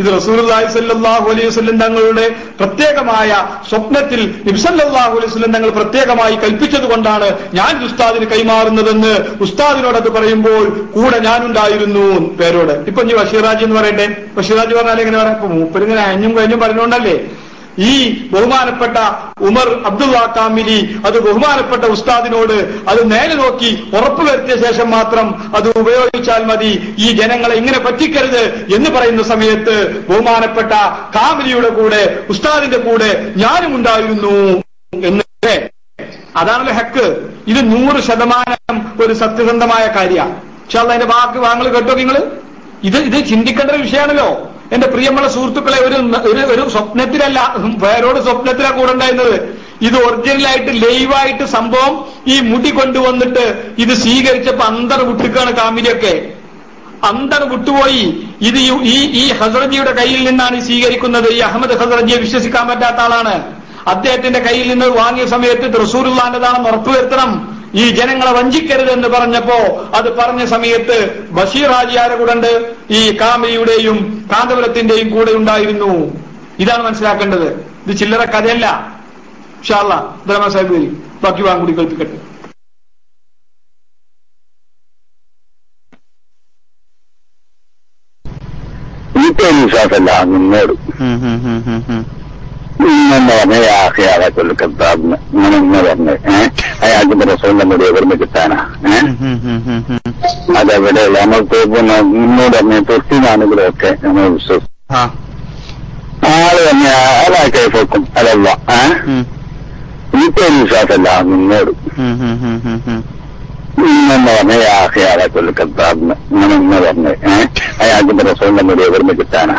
ഇത് റസൂലുള്ളാഹി സ്വല്ലല്ലാഹു അലൈഹി വസല്ലം തങ്ങളുടെ പ്രത്യേകമായ സ്വപ്നത്തിൽ നബി സല്ലല്ലാഹു അലൈഹി വസല്ലം തങ്ങൾ പ്രത്യേകമായി കൽപ്പിച്ചത് കൊണ്ടാണ് ഞാൻ ഉസ്താദിന് കൈമാറുന്നതെന്ന് ഉസ്താദിനോടത് പറയുമ്പോൾ കൂടെ ഞാനുണ്ടായിരുന്നു പേരോട്. ഇപ്പൊ ഇനി ബഷീറാജി എന്ന് പറയട്ടെ. ബഷീറാജി പറഞ്ഞാൽ എങ്ങനെ പറയാം? ഇപ്പൊ മൂപ്പരിങ്ങനെ അഞ്ഞും കഴിഞ്ഞും പറഞ്ഞുകൊണ്ടല്ലേ ഈ ബഹുമാനപ്പെട്ട ഉമർ അബ്ദുള്ള കാമിലി അത് ബഹുമാനപ്പെട്ട ഉസ്താദിനോട് അത് നേരെ നോക്കി ഉറപ്പുവരുത്തിയ ശേഷം മാത്രം അത് ഉപയോഗിച്ചാൽ മതി, ഈ ജനങ്ങളെ ഇങ്ങനെ പറ്റിക്കരുത് എന്ന് പറയുന്ന സമയത്ത് ബഹുമാനപ്പെട്ട കാമിലിയുടെ കൂടെ ഉസ്താദിന്റെ കൂടെ ഞാനും ഉണ്ടായിരുന്നു എന്ന്. അതാണല്ലോ ഹക്ക്. ഇത് 100% ഒരു സത്യസന്ധമായ കാര്യമാണ്. പക്ഷെ അതിന്റെ ബാക്കി വാങ്ങൾ കേട്ടോ നിങ്ങള്. ഇത് ചിന്തിക്കേണ്ട ഒരു വിഷയമാണല്ലോ. എന്റെ പ്രിയമുള്ള സുഹൃത്തുക്കളെ, ഒരു സ്വപ്നത്തിലല്ല, വേറോട് സ്വപ്നത്തിലാണ് കൂടെ ഉണ്ടായിരുന്നത്. ഇത് ഒറിജിനലായിട്ട് ലൈവായിട്ട് സംഭവം ഈ മുടി കൊണ്ടുവന്നിട്ട് ഇത് സ്വീകരിച്ചപ്പോ അന്തർ വിട്ടുക്കാണ് കാമിലിയൊക്കെ, അന്തർ വിട്ടുപോയി. ഇത് ഈ ഹസ്രജിയുടെ കയ്യിൽ നിന്നാണ് സ്വീകരിക്കുന്നത്. ഈ അഹമ്മദ് ഹസ്രജിയെ വിശ്വസിക്കാൻ പറ്റാത്ത ആളാണ്. അദ്ദേഹത്തിന്റെ കയ്യിൽ നിന്ന് വാങ്ങിയ സമയത്ത് റസൂലുള്ളാഹിന്റേതാണെന്ന് ഉറപ്പുവരുത്തണം, ഈ ജനങ്ങളെ വഞ്ചിക്കരുതെന്ന് പറഞ്ഞപ്പോ അത് പറഞ്ഞ സമയത്ത് ബഷീർ ഹാജിയാരെ കൂടെ ഉണ്ട്, ഈ കാമിലിയുടെയും കാന്തപുരത്തിന്റെയും കൂടെ ഉണ്ടായിരുന്നു. ഇതാണ് മനസ്സിലാക്കേണ്ടത്. ഇത് ചില്ലറ കഥയല്ല. ഇൻഷാ അല്ലാഹ് അബ്ദുറഹ്മാൻ സാഹിബ് ബാക്കി വാങ്ങി കൂടി കേൾപ്പിക്കട്ടെ. വിശ്വാസമല്ല നിന്നോട് ഇങ്ങനെ പറഞ്ഞ ആഹ്യാളെ കൊല്ലുക്കത്താന്ന് ഇങ്ങനെ പറഞ്ഞ് അയാൾക്ക് റസൂലിന്റെ മുടി എവിടുന്ന് കിട്ടാനാ? അതെവിടെ നമ്മൾക്ക് പിന്നെ മുന്നോട് പറഞ്ഞ തൊട്ടിനാണെങ്കിലും ഒക്കെ നമ്മൾ വിശ്വസിക്കും. ആള് തന്നെ അതാക്കി വെക്കും. അതല്ല എനിക്കൊരു വിശ്വാസമല്ല നിന്നോട് ഇങ്ങനെ പറഞ്ഞ ആഹ്യാളെ കൊല്ലുക്കത്താന്ന് ഇങ്ങനെ പറഞ്ഞ് അയാൾക്ക് റസൂലിന്റെ മുടി എവിടുന്ന് കിട്ടാനാ?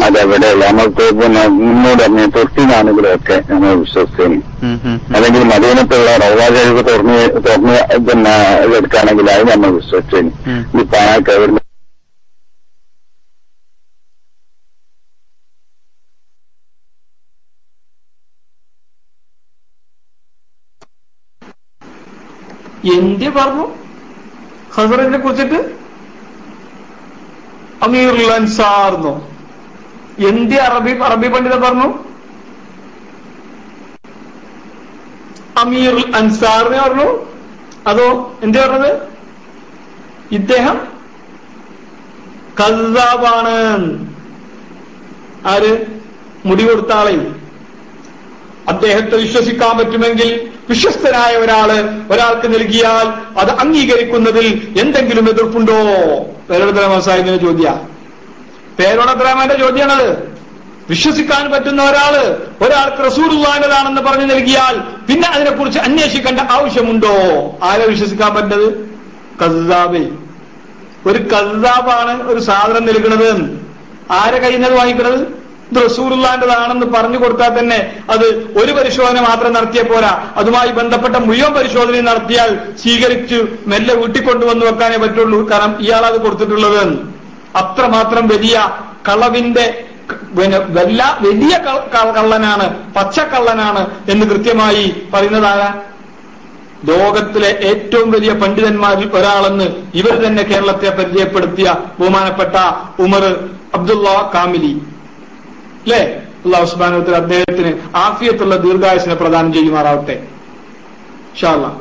അതെവിടെ നമ്മൾക്ക് പിന്നെ മുന്നോട് പറഞ്ഞ തൊട്ടിനാണെങ്കിലും ഒക്കെ നമ്മൾ വിശ്വസിക്കും. അല്ലെങ്കിൽ മദീനത്തുള്ള റൗള ഷരീഫ് തുറന്ന് പിന്നെ എടുക്കുകയാണെങ്കിൽ അത് നമ്മൾ വിശ്വസിച്ചു. ഇപ്പൊ അയാൾക്ക് എവിടുന്ന് എന്ത് പറഞ്ഞു ഹസ്രജിനെ കുറിച്ചിട്ട്? അമീറുൽ അൻസാർന്നോ? എന്ത് അറബി പണ്ഡിതൻ പറഞ്ഞു? അമീറുൽ അൻസാറിനെ പറഞ്ഞു? അതോ എന്ത് പറഞ്ഞത്? ഇദ്ദേഹം കസ്സാബാണ്. ആര്? മുടി കൊടുത്ത ആളെ. അദ്ദേഹത്തെ വിശ്വസിക്കാൻ പറ്റുമെങ്കിൽ വിശ്വസ്തനായ ഒരാൾക്ക് നൽകിയാൽ അത് അംഗീകരിക്കുന്നതിൽ എന്തെങ്കിലും എതിർപ്പുണ്ടോ? പേരോടത്തരമാൻ സാഹിബിന്റെ ചോദ്യ, പേരോടത്തരമാന്റെ ചോദ്യമാണത്. വിശ്വസിക്കാൻ പറ്റുന്ന ഒരാൾക്ക് റസൂലുള്ളാഹിന്റേതാണെന്ന് പറഞ്ഞു നൽകിയാൽ പിന്നെ അതിനെക്കുറിച്ച് അന്വേഷിക്കേണ്ട ആവശ്യമുണ്ടോ? ആരെ വിശ്വസിക്കാൻ പറ്റത്? കസ്സാബ്. ഒരു കസ്സാബാണ് ഒരു സാധനം നൽകുന്നത്. ആരെ കയ്യിൽ നിന്ന് വാങ്ങിക്കുന്നത്? ഇത് റസൂലുള്ളാഹിന്റേതാണെന്ന് പറഞ്ഞു കൊടുത്താൽ തന്നെ അത് ഒരു പരിശോധന മാത്രം നടത്തിയ പോരാ, അതുമായി ബന്ധപ്പെട്ട മുഴുവൻ പരിശോധനയും നടത്തിയാൽ സ്വീകരിച്ച് മെല്ലെ വീട്ടിക്കൊണ്ടുവന്ന് വെക്കാനേ പറ്റുള്ളൂ. കാരണം ഇയാളത് കൊടുത്തിട്ടുള്ളത് അത്രമാത്രം വലിയ കളവിന്റെ വലിയ കള്ളനാണ്, പച്ചക്കള്ളനാണ് എന്ന് കൃത്യമായി പറയുന്നതായ ലോകത്തിലെ ഏറ്റവും വലിയ പണ്ഡിതന്മാരിൽ ഒരാളെന്ന് ഇവർ തന്നെ കേരളത്തെ പരിചയപ്പെടുത്തിയ ബഹുമാനപ്പെട്ട ഉമർ അബ്ദുള്ള കാമിലി അല്ലേ? അല്ലാഹു സുബ്ഹാനഹു വ തആല അദ്ദേഹത്തിന് ആഫിയത്തുള്ള ദീർഘായുസിനെ പ്രദാനം ചെയ്യുമാറാവട്ടെ. ഇൻഷാ അല്ലാഹ്.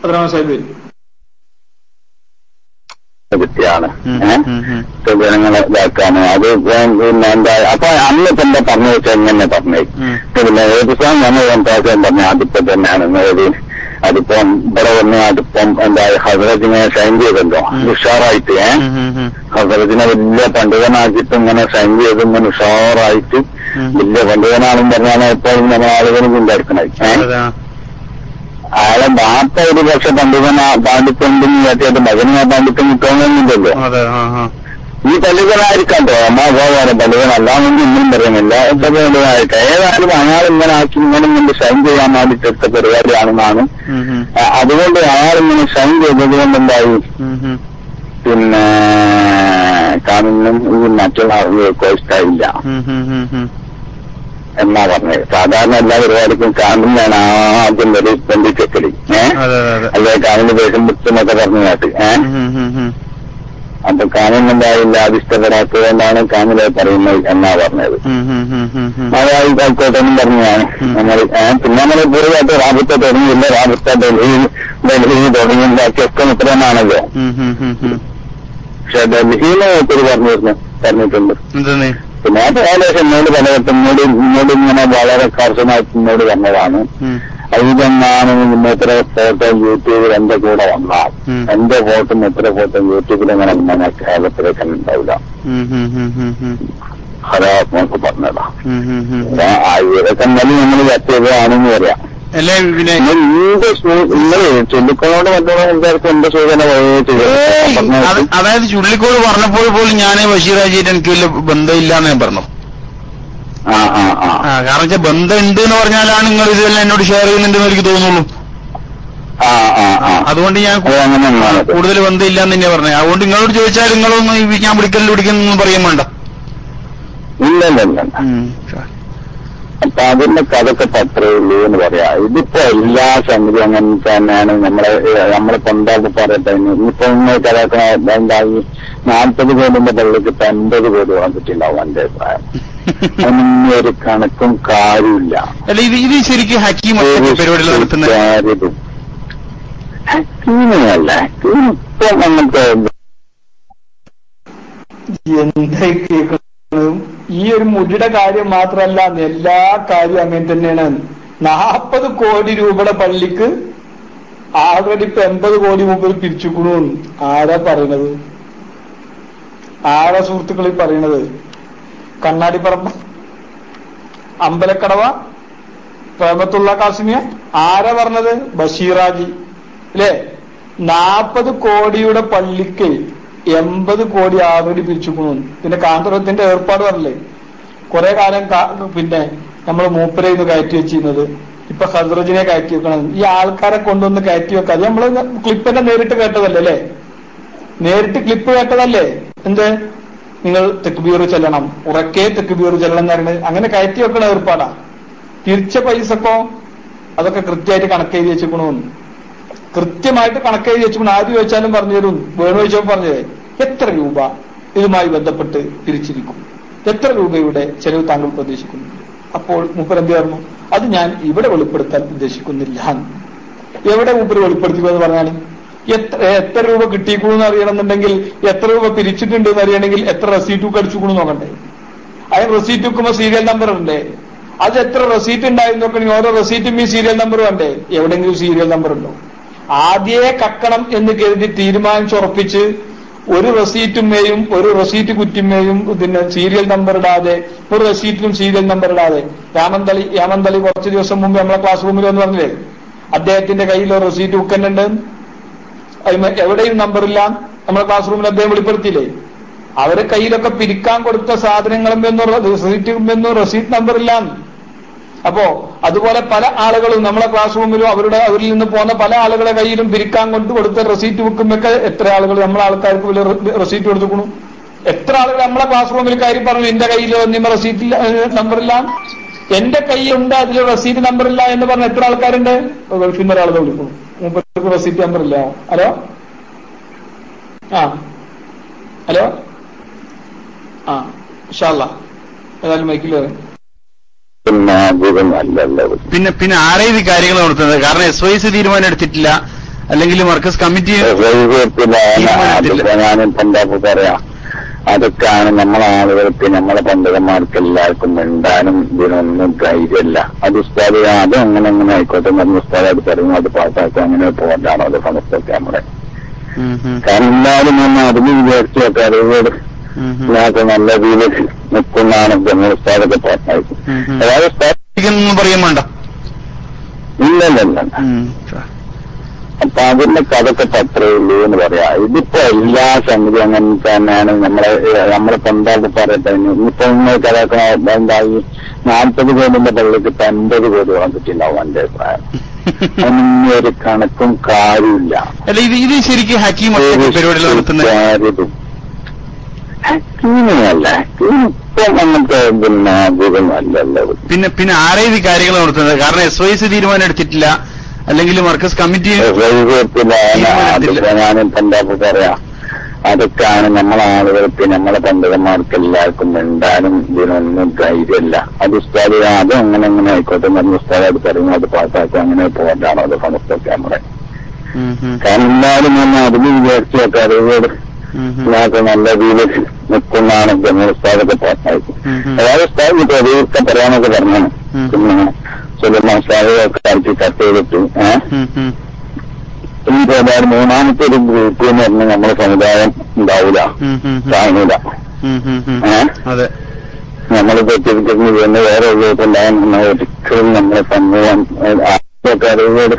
അബ്ദുറഹ്മാൻ സാഹിബ് വ്യക്തിയാണ് ജനങ്ങളെ ഇതാക്കാണ്. അത് പിന്നെ എന്താ അപ്പൊ അന്ന് തന്നെ പറഞ്ഞു വെച്ചാൽ എങ്ങനെ പറഞ്ഞു പിന്നെ ഏത് സാധനം നമ്മൾ സംസാരിക്കാൻ പറഞ്ഞ അതിപ്പം തന്നെയാണ്. അതിപ്പം ഇവിടെ വന്ന് അതിപ്പം എന്താ ഹസ്രജിനെ ഷൈൻ ചെയ്തല്ലോ ഉഷാറായിട്ട്. ഹസ്രജിനെ വലിയ പണ്ഡിതനാക്കിയിട്ട് ഇങ്ങനെ ഷൈൻ ചെയ്ത് ഇങ്ങനെ ഉഷാറായിട്ട് വലിയ പണ്ഡിതനാണെന്ന് പറഞ്ഞാണ് എപ്പോഴും നമ്മൾ ആളുകളും ഉണ്ടായിരിക്കണത്. അയാളെ ബാപ്പ ഒരു പക്ഷെ പാണ്ഡിത്യണ്ടെന്ന് കേട്ടിട്ട് മകന് പാണ്ഡിത്യം കിട്ടുമെന്നില്ലല്ലോ. ഈ പണ്ഡിതനായിരിക്കാട്ടോ അമ്മ പോകാറ് പണ്ഡിതനല്ലാമെങ്കിൽ ഒന്നും പറയുന്നില്ല. എത്ര പണ്ഡിതനായിട്ട് ഏതായാലും അയാളിങ്ങനെ ആക്കി ഇങ്ങനെ കൊണ്ട് ഷൈൻ ചെയ്യാൻ വേണ്ടിയിട്ട് എടുത്ത പരിപാടിയാണെന്നാണ്. അതുകൊണ്ട് അയാളിങ്ങനെ ഷൈൻ ചെയ്തത് കൊണ്ടെന്തായി പിന്നെ കാമിനും ഈ മറ്റുള്ള ആളുകൾക്കോ ഇഷ്ടമില്ല എന്നാ പറഞ്ഞത്. സാധാരണ എല്ലാ പരിപാടിക്കും കാമിനാണ് ആദ്യം വരെ ബന്ധിച്ചെക്കല്. അല്ലെ കാമിന് വേഷം വിട്ടെന്നൊക്കെ പറഞ്ഞു കേട്ട്. അപ്പൊ കാമിനുണ്ടായില്ല, അത് ഇഷ്ടപ്പെടാത്തത് കൊണ്ടാണ് കാമിലെ പറയുന്നത് എന്നാ പറഞ്ഞത്. അതായി കൈക്കോട്ടെന്നും പറഞ്ഞു ഞാൻ. നമ്മൾ പിന്നെ നമ്മളെ പൂർവ്വമായിട്ട് റാബിത്ത തുടങ്ങിയില്ല, റാബിത്ത ഡൽഹി തുടങ്ങിയൊക്കെ മിത്രമാണല്ലോ. പക്ഷെ ഡൽഹിയിലെ ഒത്തിരി പറഞ്ഞിട്ടുണ്ട്. പിന്നെ അത് ഏകദേശം എന്നോട് പലവട്ടം ഇന്നോട് ഇങ്ങനെ വളരെ കർശനമായിട്ട് എന്നോട് പറഞ്ഞതാണ്. അതിലെങ്ങാനും ഇത്ര ഫോട്ടോ യൂട്യൂബിൽ എന്റെ കൂടെ വന്നാൽ എന്റെ ഫോട്ടോ ഇത്ര ഫോട്ടോ യൂട്യൂബിൽ എങ്ങനെ വന്നാൽ കേരളത്തിലേക്ക് ഉണ്ടാവില്ല. ഹരാത്മക്ക് പറഞ്ഞതാ. ഇതൊക്കെ എന്നാലും നമ്മൾ എത്തിയതാണെന്ന് പറയാം. അല്ലേ പിന്നെ നിങ്ങള് ചുള്ളിക്കോട് മറ്റുള്ള എന്തായിരിക്കും എന്റെ സൂചന അതായത് ചുള്ളിക്കോട് പറഞ്ഞപ്പോൾ പോലും ഞാൻ ബഷീറാജിയായിട്ട് എനിക്ക് വലിയ ബന്ധമില്ലാന്ന് ഞാൻ പറഞ്ഞു. കാരണം വെച്ചാൽ ബന്ധം ഉണ്ട് എന്ന് പറഞ്ഞാലാണ് നിങ്ങൾ ഇതെല്ലാം എന്നോട് ഷെയർ ചെയ്യുന്നുണ്ടെന്ന് എനിക്ക് തോന്നുള്ളൂ. അതുകൊണ്ട് ഞാൻ കൂടുതൽ ബന്ധമില്ലാന്ന് തന്നെ പറഞ്ഞത്. അതുകൊണ്ട് നിങ്ങളോട് ചോദിച്ചാൽ നിങ്ങളൊന്നും ഞാൻ പിടിക്കുന്നൊന്നും പറയാൻ വേണ്ട. ഇല്ല. അപ്പൊ അതിന്റെ കഥക്കെ അത്രേ ഉള്ളൂ എന്ന് പറയാ. ഇതിപ്പോ എല്ലാ സംഗതി അങ്ങനെ തന്നെയാണ്. നമ്മളെ കൊണ്ടാക്കി പറയട്ടെ. ഇനിയിപ്പോ കഥാക്കണ എന്തായി 40 കോടിന്റെ പള്ളിക്ക് 50 കോടി വന്നിട്ടുണ്ടാവും എന്റെ അഭിപ്രായം. അതിനൊന്നും ഒരു കണക്കും കാര്യമില്ല. ഇത് ശരിക്കും ഹക്കീം പരിപാടികൾ നടത്തുന്നത് ഹക്കീമല്ല. ഹക്കീം ഇപ്പം അങ്ങനത്തെ എന്തായി കേൾക്കുന്നത്. ഈ ഒരു മുടിയുടെ കാര്യം മാത്രമല്ല, എല്ലാ കാര്യവും അങ്ങനെ തന്നെയാണ്. 40 കോടി രൂപയുടെ പള്ളിക്ക് ആൾറെഡി ഇപ്പൊ 80 കോടി മുമ്പ് പിരിച്ചുക്കണു. ആരാ പറയണത്? ആരാ സുഹൃത്തുക്കളീ പറയണത്? കണ്ണാടിപ്പറമ്പ്, അമ്പലക്കടവ, റഹ്മത്തുള്ള കാസിമിയ? ആരാ പറഞ്ഞത്? ബഷീറാജി അല്ലേ? 40 കോടിയുടെ പള്ളിക്ക് 80 കോടി ആൾറെഡി പിരിച്ചുക്കണു. പിന്നെ കാന്തപുരത്തിന്റെ ഏർപ്പാട് പറഞ്ഞില്ലേ, കുറെ കാലം പിന്നെ നമ്മൾ മൂപ്പരെന്ന് കയറ്റി വെച്ചിരുന്നത്, ഇപ്പൊ ഹസ്രജിനെ കയറ്റി വെക്കണം. ഈ ആൾക്കാരെ കൊണ്ടൊന്ന് കയറ്റി വെക്കാം. അത് നമ്മള് ക്ലിപ്പിന്റെ നേരിട്ട് കേട്ടതല്ലേ അല്ലേ? നേരിട്ട് ക്ലിപ്പ് കേട്ടതല്ലേ? എന്ത് നിങ്ങൾ തെക്കുബീർ ചെല്ലണം, ഉറക്കെ തെക്കുബീർ ചെല്ലണം എന്ന് പറയുന്നത് അങ്ങനെ കയറ്റി വെക്കണ ഏർപ്പാടാ. തിരിച്ച പൈസക്കോ അതൊക്കെ കൃത്യമായിട്ട് കണക്ക് എഴുതി വെച്ചിക്കണു. കൃത്യമായിട്ട് കണക്ക് എഴുതി വെച്ചിക്കണം. ആര് ചോദിച്ചാലും പറഞ്ഞു തരും. വേണു ചോദിച്ചപ്പോൾ പറഞ്ഞത് എത്ര രൂപ ഇതുമായി ബന്ധപ്പെട്ട് തിരിച്ചിരിക്കും, എത്ര രൂപയുടെ ചെലവ് താങ്കൾ പ്രതീക്ഷിക്കുന്നു. അപ്പോൾ മൂപ്പരെന്ത് പറഞ്ഞു? അത് ഞാൻ ഇവിടെ വെളിപ്പെടുത്താൻ ഉദ്ദേശിക്കുന്നില്ല. എവിടെ മൂപ്പര് വെളിപ്പെടുത്തിക്കുമെന്ന് പറഞ്ഞാൽ എത്ര രൂപ കിട്ടിക്കൂന്ന് അറിയണമെന്നുണ്ടെങ്കിൽ, എത്ര രൂപ പിരിച്ചിട്ടുണ്ട് എന്ന് അറിയണമെങ്കിൽ എത്ര റെസീറ്റ് ബുക്ക് അടിച്ചുകൂന്ന് നോക്കണ്ടേ? അതിന് റെസീറ്റ് ബുക്കുമ്പോ സീരിയൽ നമ്പർ ഉണ്ടേ. അത് എത്ര റെസീറ്റ് ഉണ്ടായിരുന്നു നോക്കണമെങ്കിൽ ഓരോ റെസീറ്റും ഈ സീരിയൽ നമ്പർ വേണ്ടേ? എവിടെയെങ്കിലും സീരിയൽ നമ്പർ ഉണ്ടോ? ആദ്യേ കക്കണം എന്ന് കരുതി തീരുമാനിച്ചുറപ്പിച്ച് ഒരു റെസീറ്റുമേയും ഒരു റെസീറ്റ് കുറ്റിമേയും പിന്നെ സീരിയൽ നമ്പർ ഇടാതെ, ഒരു റെസീറ്റിലും സീരിയൽ നമ്പർ ഇടാതെ, യാമന്തളി കുറച്ച് ദിവസം മുമ്പ് നമ്മളെ ക്ലാസ് റൂമിൽ വന്ന് പറഞ്ഞില്ലേ, അദ്ദേഹത്തിന്റെ കയ്യിൽ ഒരു റെസീറ്റ് ബുക്കുന്നുണ്ട്, എവിടെയും നമ്പറില്ല. നമ്മളെ ക്ലാസ് റൂമിൽ അദ്ദേഹം വെളിപ്പെടുത്തിയില്ലേ? അവരെ കയ്യിലൊക്കെ പിരിക്കാൻ കൊടുത്ത സാധനങ്ങളുമെന്നോ റെസീറ്റുമെന്നോ റെസീറ്റ് നമ്പർ ഇല്ല. അപ്പോ അതുപോലെ പല ആളുകളും നമ്മളെ ക്ലാസ് റൂമിലും അവരിൽ നിന്ന് പോകുന്ന പല ആളുകളെ കയ്യിലും പിരിക്കാൻ കൊടുത്ത റെസീറ്റ് ബുക്കുമൊക്കെ എത്ര ആളുകൾ നമ്മളെ ആൾക്കാർക്ക് വലിയ റെസീറ്റ് കൊടുത്തുക്കണു. എത്ര ആളുകൾ നമ്മളെ ക്ലാസ് റൂമിൽ കാര്യം പറഞ്ഞു എന്റെ കയ്യിൽ ഒന്നും റെസീറ്റ് നമ്പറില്ല, എന്റെ കയ്യിലുണ്ട് അതിൽ റെസീറ്റ് നമ്പറില്ല എന്ന് പറഞ്ഞ എത്ര ആൾക്കാരുണ്ട്? ഗൾഫിൽ നിന്ന് ഒരാളെ വിളിക്കുന്നു, മൂപ്പർക്ക് റെസീറ്റ് നമ്പറില്ല. ഹലോ ഹലോ ഇൻഷാ അല്ലാഹ് ഏതായാലും മൈക്കിൽ പിന്നെ ആരെ ഇത് കാര്യങ്ങൾ നടത്തുന്നത്? കാരണം SYC തീരുമാനം എടുത്തിട്ടില്ല, അല്ലെങ്കിൽ മർക്കസ് കമ്മിറ്റി പറയാം. അതൊക്കെയാണ് നമ്മളെ ആളുകൾക്ക്, നമ്മളെ പണ്ഡിതന്മാർക്ക് എല്ലാവർക്കും മിണ്ടാനും ഇതിനൊന്നും ധൈര്യമല്ല. അത് ഉസ്താദ് അത് അങ്ങനെ ആയിക്കോട്ടെ പറഞ്ഞ ഉസ്താദ് അത് പറഞ്ഞു, അത് പാസ്സാക്കും, അങ്ങനെ പോകണ്ടാണോ അത് സമസ്തയൊക്കെ നമ്മുടെ. കാരണം എല്ലാവരും നമ്മൾ അതിന് വിചാരിച്ചൊക്കെ അറിവോട് നല്ല രീതിയിൽ നിൽക്കുന്നതാണ് ഉസ്താദൊക്കെ പാസ്സാക്കും. അതായത് പറയാൻ വേണ്ട. ഇല്ലല്ല. അപ്പൊ അതിന്റെ കഥക്കെ അത്രേ ഉള്ളൂ എന്ന് പറയാ. ഇതിപ്പോ എല്ലാ സംഗതി അങ്ങനെ തന്നെയാണ്. നമ്മളെ കൊണ്ടാക്കി പറയട്ടെ. ഇനിയിപ്പോ കഥാക്കണ എന്തായി 40 കോടിന്റെ പള്ളിക്ക് 50 കോടി വന്നിട്ടുണ്ടാവും എന്റെ അഭിപ്രായം. അതിനൊന്നും ഒരു കണക്കും കാര്യമില്ല. ഇത് ശരിക്കും ഹക്കീം പരിപാടികൾ നടത്തുന്നത് ഹക്കീമല്ല. ഇപ്പം അങ്ങനത്തെ അല്ലല്ലോ. പിന്നെ ആരെ ഇത് കാര്യങ്ങൾ നടത്തുന്നത്? കാരണം SYC തീരുമാനം എടുത്തിട്ടില്ല, അല്ലെങ്കിൽ മർക്കസ് കമ്മിറ്റി ഞാനും പണ്ടാപ്പ് പറയാം. അതൊക്കെയാണ് നമ്മളെ ആളുകൾക്ക്, നമ്മളെ പണ്ഡിതന്മാർക്ക് എല്ലാവർക്കും മിണ്ടാനും ഇതിനൊന്നും ധൈര്യമല്ല. അത് ഉസ്താദ് അത് അങ്ങനെ ആയിക്കോട്ടെ പറഞ്ഞ ഉസ്താദ് അത് പറഞ്ഞു, അത് പാസ്സാക്കും, അങ്ങനെ പോകണ്ടാണോ അത് സമസ്തയൊക്കെ നമ്മുടെ. കാരണം എല്ലാവരും നമ്മൾ അതിന് വിചാരിച്ചൊക്കെ അറിവോട് നല്ല രീതിയിൽ നിൽക്കുന്നതാണ് ഉസ്താദൊക്കെ പാസ്സാക്കും. അതായത് ഉസ്താദ് പ്രതിയൊക്കെ പറയാനൊക്കെ പറഞ്ഞാണ്. പിന്നെ ചില മനസ്സിലാവുകയൊക്കെ ആയിട്ട് ചർച്ച ചെയ്തിട്ട് ഇനിയിപ്പോ ഏതായാലും മൂന്നാമത്തെ ഒരു ഗ്രൂപ്പ് എന്ന് പറഞ്ഞാൽ നമ്മുടെ സമുദായം ഉണ്ടാവില്ല, കാണൂല. നമ്മൾ തെറ്റിരിക്കുന്നത് വേറെ ഒരു ഗ്രൂപ്പ് ഉണ്ടാകാൻ ഒരിക്കലും നമ്മുടെ സമൂഹം അറിവോട്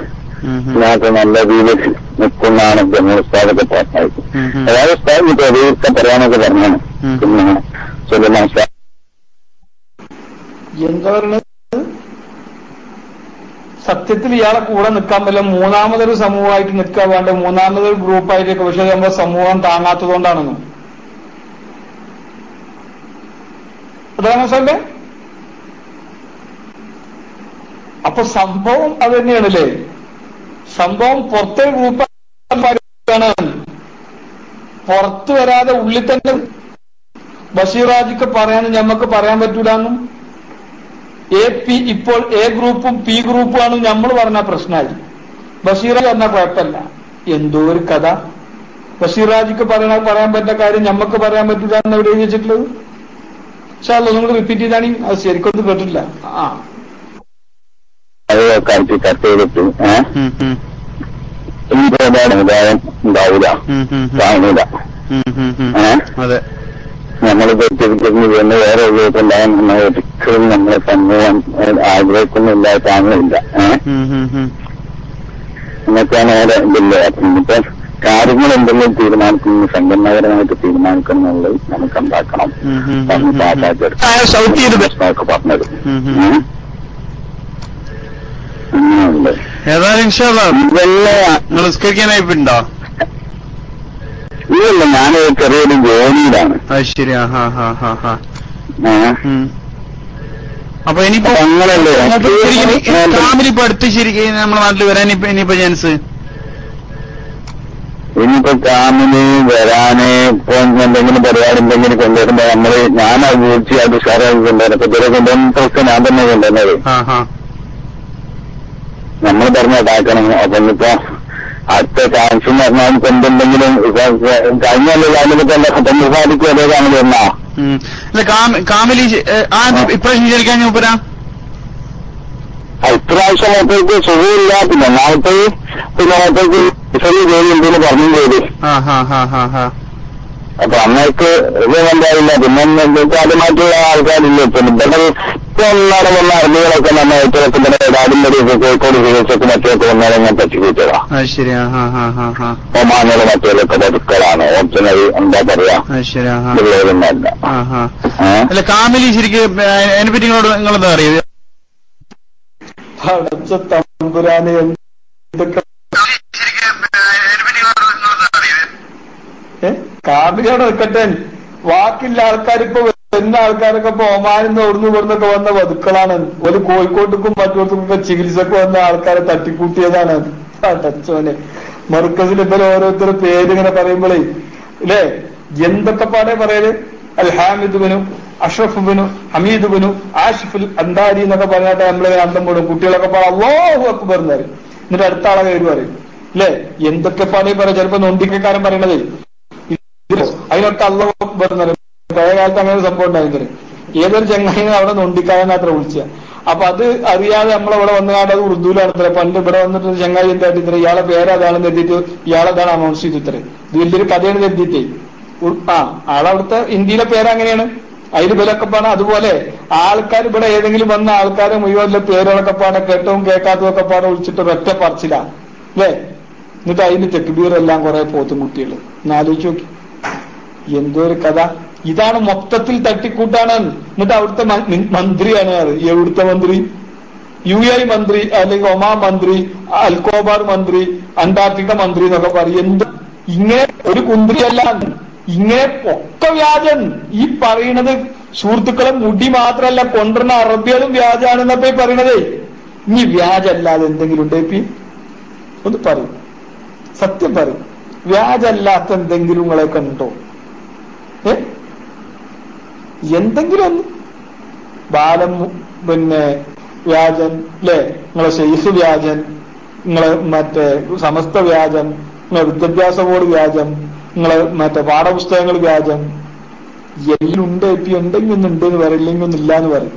ഇതിനകത്ത് നല്ല രീതിയിൽ നിൽക്കുന്നതാണ് ജമ്മു ഉസ്താദൊക്കെ പറഞ്ഞത്. അതായത് ഉസ്താദ് പ്രതിയൊക്കെ പറയാനൊക്കെ പറഞ്ഞാണ്. പിന്നെ എന്താ പറയുന്നത്, സത്യത്തിൽ ഇയാളെ കൂടെ നിൽക്കാൻ പറ്റില്ല, മൂന്നാമതൊരു സമൂഹമായിട്ട് നിൽക്കാൻ വേണ്ട, മൂന്നാമതൊരു ഗ്രൂപ്പായിട്ടൊക്കെ. പക്ഷെ നമ്മുടെ സമൂഹം താങ്ങാത്തതുകൊണ്ടാണെന്ന്. അതാണ് സാറേ. അപ്പൊ സംഭവം അത് തന്നെയാണല്ലേ. സംഭവം പുറത്തെ ഗ്രൂപ്പാണ്, പുറത്തു വരാതെ ഉള്ളിൽ തന്നെ ബഷീറാജിക്ക് പറയാൻ ഞമ്മക്ക് പറയാൻ പറ്റൂലെന്നും ഇപ്പോൾ എ ഗ്രൂപ്പും പി ഗ്രൂപ്പും ആണ് നമ്മൾ പറഞ്ഞ പ്രശ്നമായി. ബഷീറാജ് പറഞ്ഞ കുഴപ്പമില്ല. എന്തോ ഒരു കഥ. ബഷീറാജിക്ക് പറയാൻ പറ്റുന്ന കാര്യം ഞമ്മക്ക് പറയാൻ പറ്റൂല എന്ന് എവിടെ വെച്ചിട്ടുള്ളത്? പക്ഷെ അത് നിങ്ങൾ റിപ്പീറ്റ് ചെയ്താണ്, അത് ശരിക്കൊന്നും കേട്ടില്ല. ഉണ്ടാവൂല, കാണൂല. നമ്മൾ തെറ്റിദ്ധരിക്കുന്നു എന്ന് വേറെ ഉപയോഗിച്ചുണ്ടാകാൻ നമ്മൾ ഒരിക്കലും നമ്മളെ സമൂഹം ആഗ്രഹിക്കുന്നില്ല, കാണുന്നില്ല. എന്നൊക്കെയാണ് ഓരോ ഇതില്ല. ഇപ്പൊ കാര്യങ്ങൾ എന്തെങ്കിലും തീരുമാനിക്കുന്നു, സംഘടനാപരമായിട്ട് തീരുമാനിക്കണം എന്നുള്ളത് നമുക്ക് ഉണ്ടാക്കണം. പറഞ്ഞത് ഏതായാലും നിസ്കരിക്കാനായിട്ടുണ്ടോ? ഇല്ല, ഞാൻ ചെറിയൊരു ജോലിയിലാണ്. അത് ശരി. അപ്പൊ ഇനിയിപ്പോ ഫാമിലിപ്പോ അടുത്ത് ശരിക്കും നമ്മുടെ നാട്ടിൽ വരാൻ ഇനിയിപ്പോ ചാൻസ്? ഇനിയിപ്പോ കാമിന് വരാന് ഇപ്പൊ എന്തെങ്കിലും പരിപാടി എന്തെങ്കിലും കൊണ്ടുവരുമ്പോ ഞാനത് തീർച്ചയായിട്ടും ഉഷാറായി കൊണ്ടുവരണം. ഇപ്പൊ ഇതുവരെ കൊണ്ടുവന്നതൊക്കെ ഞാൻ തന്നെ കൊണ്ടുവന്നത്. നമ്മൾ പറഞ്ഞതാക്കണം. അപ്പൊ ഇന്നിപ്പോ അടുത്ത ചാൻസ് എന്ന് പറഞ്ഞാൽ ഇപ്പൊ എന്തെങ്കിലും കഴിഞ്ഞല്ലോ കാമില് തന്നെ സാധിക്കും. അതേ കാമില് വന്നാ കാമിലി ഇപ്രാവശ്യം ശരിക്കാൻ മൂപ്പരാ? ഇപ്രാവശ്യം മൊത്തക്ക് സുഖമില്ല. പിന്നെ നാളത്തേക്ക് ചെറിയ ജോലി എന്തെങ്കിലും പറഞ്ഞു ചെയ്തു. അപ്പൊ അന്നേക്ക് ഇത് എന്തായില്ല. പിന്നെ ആദ്യമായിട്ടുള്ള ആൾക്കാരില്ല. ഇപ്പൊ ഒന്നാണ് വന്ന അറിവുകളൊക്കെ നമ്മൾ ഏറ്റവും ആദ്യമൊക്കെ കോഴിക്കോട് ചികിത്സക്ക് മറ്റൊക്കെ വന്നാലും ഞാൻ പറ്റിക്കൂട്ടതാ. ഒമാനയുടെ മറ്റേതൊക്കെ പതുക്കളാണ്. ഓപ്ഷനൽ എന്താ പറയാ, പിള്ളേരൊന്നല്ല. കാമിലി ശരിക്കും അതിനെ പറ്റി നിങ്ങളെന്താ അറിയുക? തമ്പുരാന് എന്തൊക്കെ കാമിലിയോടെ നിൽക്കട്ടെ. വാക്കില്ല ആൾക്കാരിപ്പോ വരുന്ന ആൾക്കാരൊക്കെ ഇപ്പൊ ഒമാനിന്ന് ഓടുന്നു ഇവിടുന്നൊക്കെ വന്ന വധുക്കളാണ്. ഒരു കോഴിക്കോട്ടുക്കും മറ്റോടത്തും ചികിത്സക്ക് വന്ന ആൾക്കാരെ തട്ടിക്കൂട്ടിയതാണ്. ടച്ചോനെ മർക്കസിൽ ഇവരെ ഓരോരുത്തരുടെ പേരിങ്ങനെ പറയുമ്പോഴേ അല്ലേ എന്തൊക്കെ പാടെ പറയല്. അൽ ഹാമിദ് ബിനു, അഷ്റഫ് ബിനു, ഹമീദ് ബിനു, ആഷിഫുൽ അന്താരി എന്നൊക്കെ പറഞ്ഞിട്ട് നമ്മളിങ്ങനെ അന്തം പോടും. കുട്ടികളൊക്കെ പാടെ അല്ലാഹു അക്ബർ എന്ന് പറയും. എന്നിട്ട് അടുത്ത ആളെ പേര് പറയും അല്ലേ. എന്തൊക്കെ പാടെ പറയാം. ചിലപ്പോ നൊണ്ടിക്കാരൻ പറയണതേ അതിനൊക്കെ അല്ലാഹു അക്ബർ എന്ന് പറയും. പഴയ കാലത്ത് അങ്ങനെ ഒരു സംഭവം ഉണ്ടായിരുന്നത്. ഏതൊരു ചങ്ങായിനെ അവിടെ നൊണ്ടിക്കാരൻ അത്ര വിളിച്ച. അപ്പൊ അത് അറിയാതെ നമ്മളവിടെ വന്നുകാണ്ട് അത് ഉറുദൂലാണ് ഇത്ര. പണ്ട് ഇവിടെ വന്നിട്ട് ചങ്ങായി എന്തായിട്ട് ഇത്ര ഇയാളെ പേരതാണെന്ന് എഴുതിയിട്ട് ഇയാളെതാണ് അനൗൺസ് ചെയ്ത് ഇത്ര. ഇത് വലിയൊരു കഥയാണ് എഴുതിയിട്ടേ. ആളവിടുത്തെ ഇന്ത്യയിലെ പേരങ്ങനെയാണ്. അതിൽ വിലൊക്കെ പാണ്. അതുപോലെ ആൾക്കാർ ഇവിടെ ഏതെങ്കിലും വന്ന ആൾക്കാരെ മുഴുവൻ പേരുകളൊക്കെ പാടെ കേട്ടവും കേൾക്കാത്തതൊക്കെ പാടെ വിളിച്ചിട്ട് ഒരൊറ്റ പറച്ചില്ല അല്ലേ. എന്നിട്ട് അതിന് തെക്കുബീറെല്ലാം കുറെ പോത്തും കുട്ടികൾ. എന്നാലോചിച്ച് നോക്കി എന്തോ ഒരു കഥ. ഇതാണ് മൊത്തത്തിൽ തട്ടിക്കൂട്ടാണ്. എന്നിട്ട് അവിടുത്തെ മന്ത്രിയാണ് അത്. എവിടുത്തെ മന്ത്രി? UAE മന്ത്രി, അല്ലെങ്കിൽ ഒമാൻ മന്ത്രി, അൽക്കോബാർ മന്ത്രി, അന്റാർട്ടിക്ക മന്ത്രി എന്നൊക്കെ പറയും. എന്ത് ഇങ്ങനെ ഒരു കുന്ത്രിയല്ല, ഇങ്ങനെ ഒക്കെ വ്യാജൻ. ഈ പറയണത് സുഹൃത്തുക്കളെ മുടി മാത്രമല്ല കൊണ്ടുവരുന്ന അറബികളും വ്യാജാണെന്നപ്പോ ഈ പറയണതേ. ഇനി വ്യാജല്ലാതെ എന്തെങ്കിലും ഉണ്ടേപ്പി ഒന്ന് പറയും. സത്യം പറയും. വ്യാജല്ലാത്ത എന്തെങ്കിലും നിങ്ങളൊക്കെ ഉണ്ടോ? എന്തെങ്കിലും ഒന്ന്. ബാലം പിന്നെ വ്യാജൻ അല്ലേ, നിങ്ങളെ ഷെയ്ഖ് വ്യാജൻ, നിങ്ങളെ മറ്റേ സമസ്ത വ്യാജൻ, നിങ്ങളെ വിദ്യാഭ്യാസ ബോർഡ് വ്യാജം, നിങ്ങളെ മറ്റേ പാഠപുസ്തകങ്ങൾ വ്യാജം. എല്ലാം ഉണ്ട്. എന്തെങ്കിലും ഒന്നുണ്ട് എന്ന് പറയും, ഇല്ലെങ്കിൽ ഒന്നും ഇല്ല എന്ന് പറയും.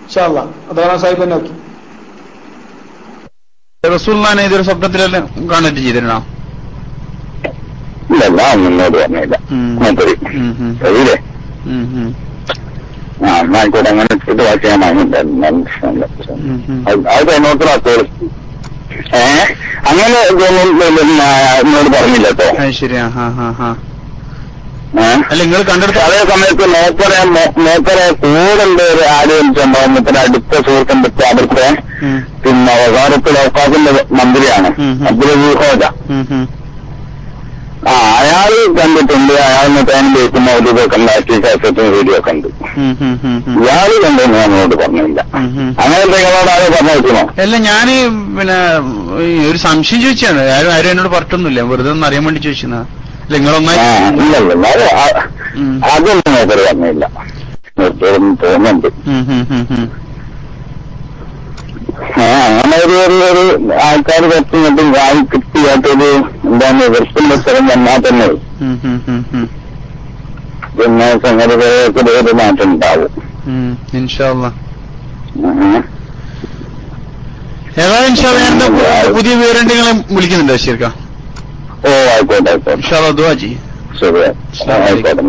ഇൻഷാ അല്ലാഹ് അതാണ് സാഹിബ് തന്നെ നോക്കി. റസൂലുള്ളാഹിനെ ഇതൊരു സ്വപ്നത്തിലെല്ലാം കാണുകയും ചെയ്തിരുന്നോ? ഇല്ല, മുന്നോട്ട് പറഞ്ഞില്ല. ശരിയല്ലേ? ആയിക്കോട്ടെ അങ്ങനെ ഇട്ട് വായിച്ച് ഞാൻ വാങ്ങിയിട്ടുണ്ടായിരുന്നു. അത് എന്നോടത്തോളം അങ്ങനെ എന്നോട് പറഞ്ഞില്ല കേട്ടോ. ശരിയാ. അല്ല നിങ്ങൾ കണ്ടെടുത്ത അതേ സമയത്ത് നോക്കറെ കൂടുണ്ട് ഒരു ആലോചിച്ചുണ്ടാവും. ഇത്ര അടുത്ത സുഹൃത്തുണ്ട് അവിടുത്തെ പിന്നെ വകാരത്ത് ലോക്കാസിന്റെ മന്ത്രിയാണ് അബ്ദുൽ ഹോജ. അയാൾ കണ്ടിട്ടുണ്ട്. അയാളിന് ടൈം കേൾക്കുന്ന ഒരു ഇതൊക്കെ ഉണ്ടാക്കി ശാസ്ത്രത്തിന് വീഡിയോ ഒക്കെ ഉണ്ട്. ഇയാൾ കണ്ടെന്ന് ഞാനോട് പറഞ്ഞില്ല. അങ്ങനെ എന്തെങ്കിലും ആരോ പറഞ്ഞു വെക്കണോ? അല്ല ഞാന് പിന്നെ ഒരു സംശയം ചോദിച്ചാണ്. ആരും എന്നോട് പറഞ്ഞൊന്നുമില്ല, വെറുതെ ഒന്ന് അറിയാൻ വേണ്ടി ചോദിച്ചതാ. അല്ല നിങ്ങളൊന്നായി ഇല്ലല്ലോ അതൊന്നും നോക്കറ് പറഞ്ഞില്ല. തോന്നുന്നുണ്ട് അങ്ങനെ ഒരു ആൾക്കാർ കുറച്ചിട്ട് വായി കിട്ടിയായിട്ടൊരു എന്താണ് വെറുപ്പിന്റെ സ്ഥലം വന്നാൽ തന്നെ പിന്നെ സംഗതികളൊക്കെ ഒരു മാറ്റം ഉണ്ടാവും. പുതിയ വിവരങ്ങളെ വിളിക്കുന്നുണ്ടോ ശരിക്കാം? ഓ ആയിക്കോട്ടെ ആയിക്കോട്ടെ. ഇൻഷാ അല്ലാഹ് ദുആ ചെയ്യ്. ശരി ആയിക്കോട്ടെ.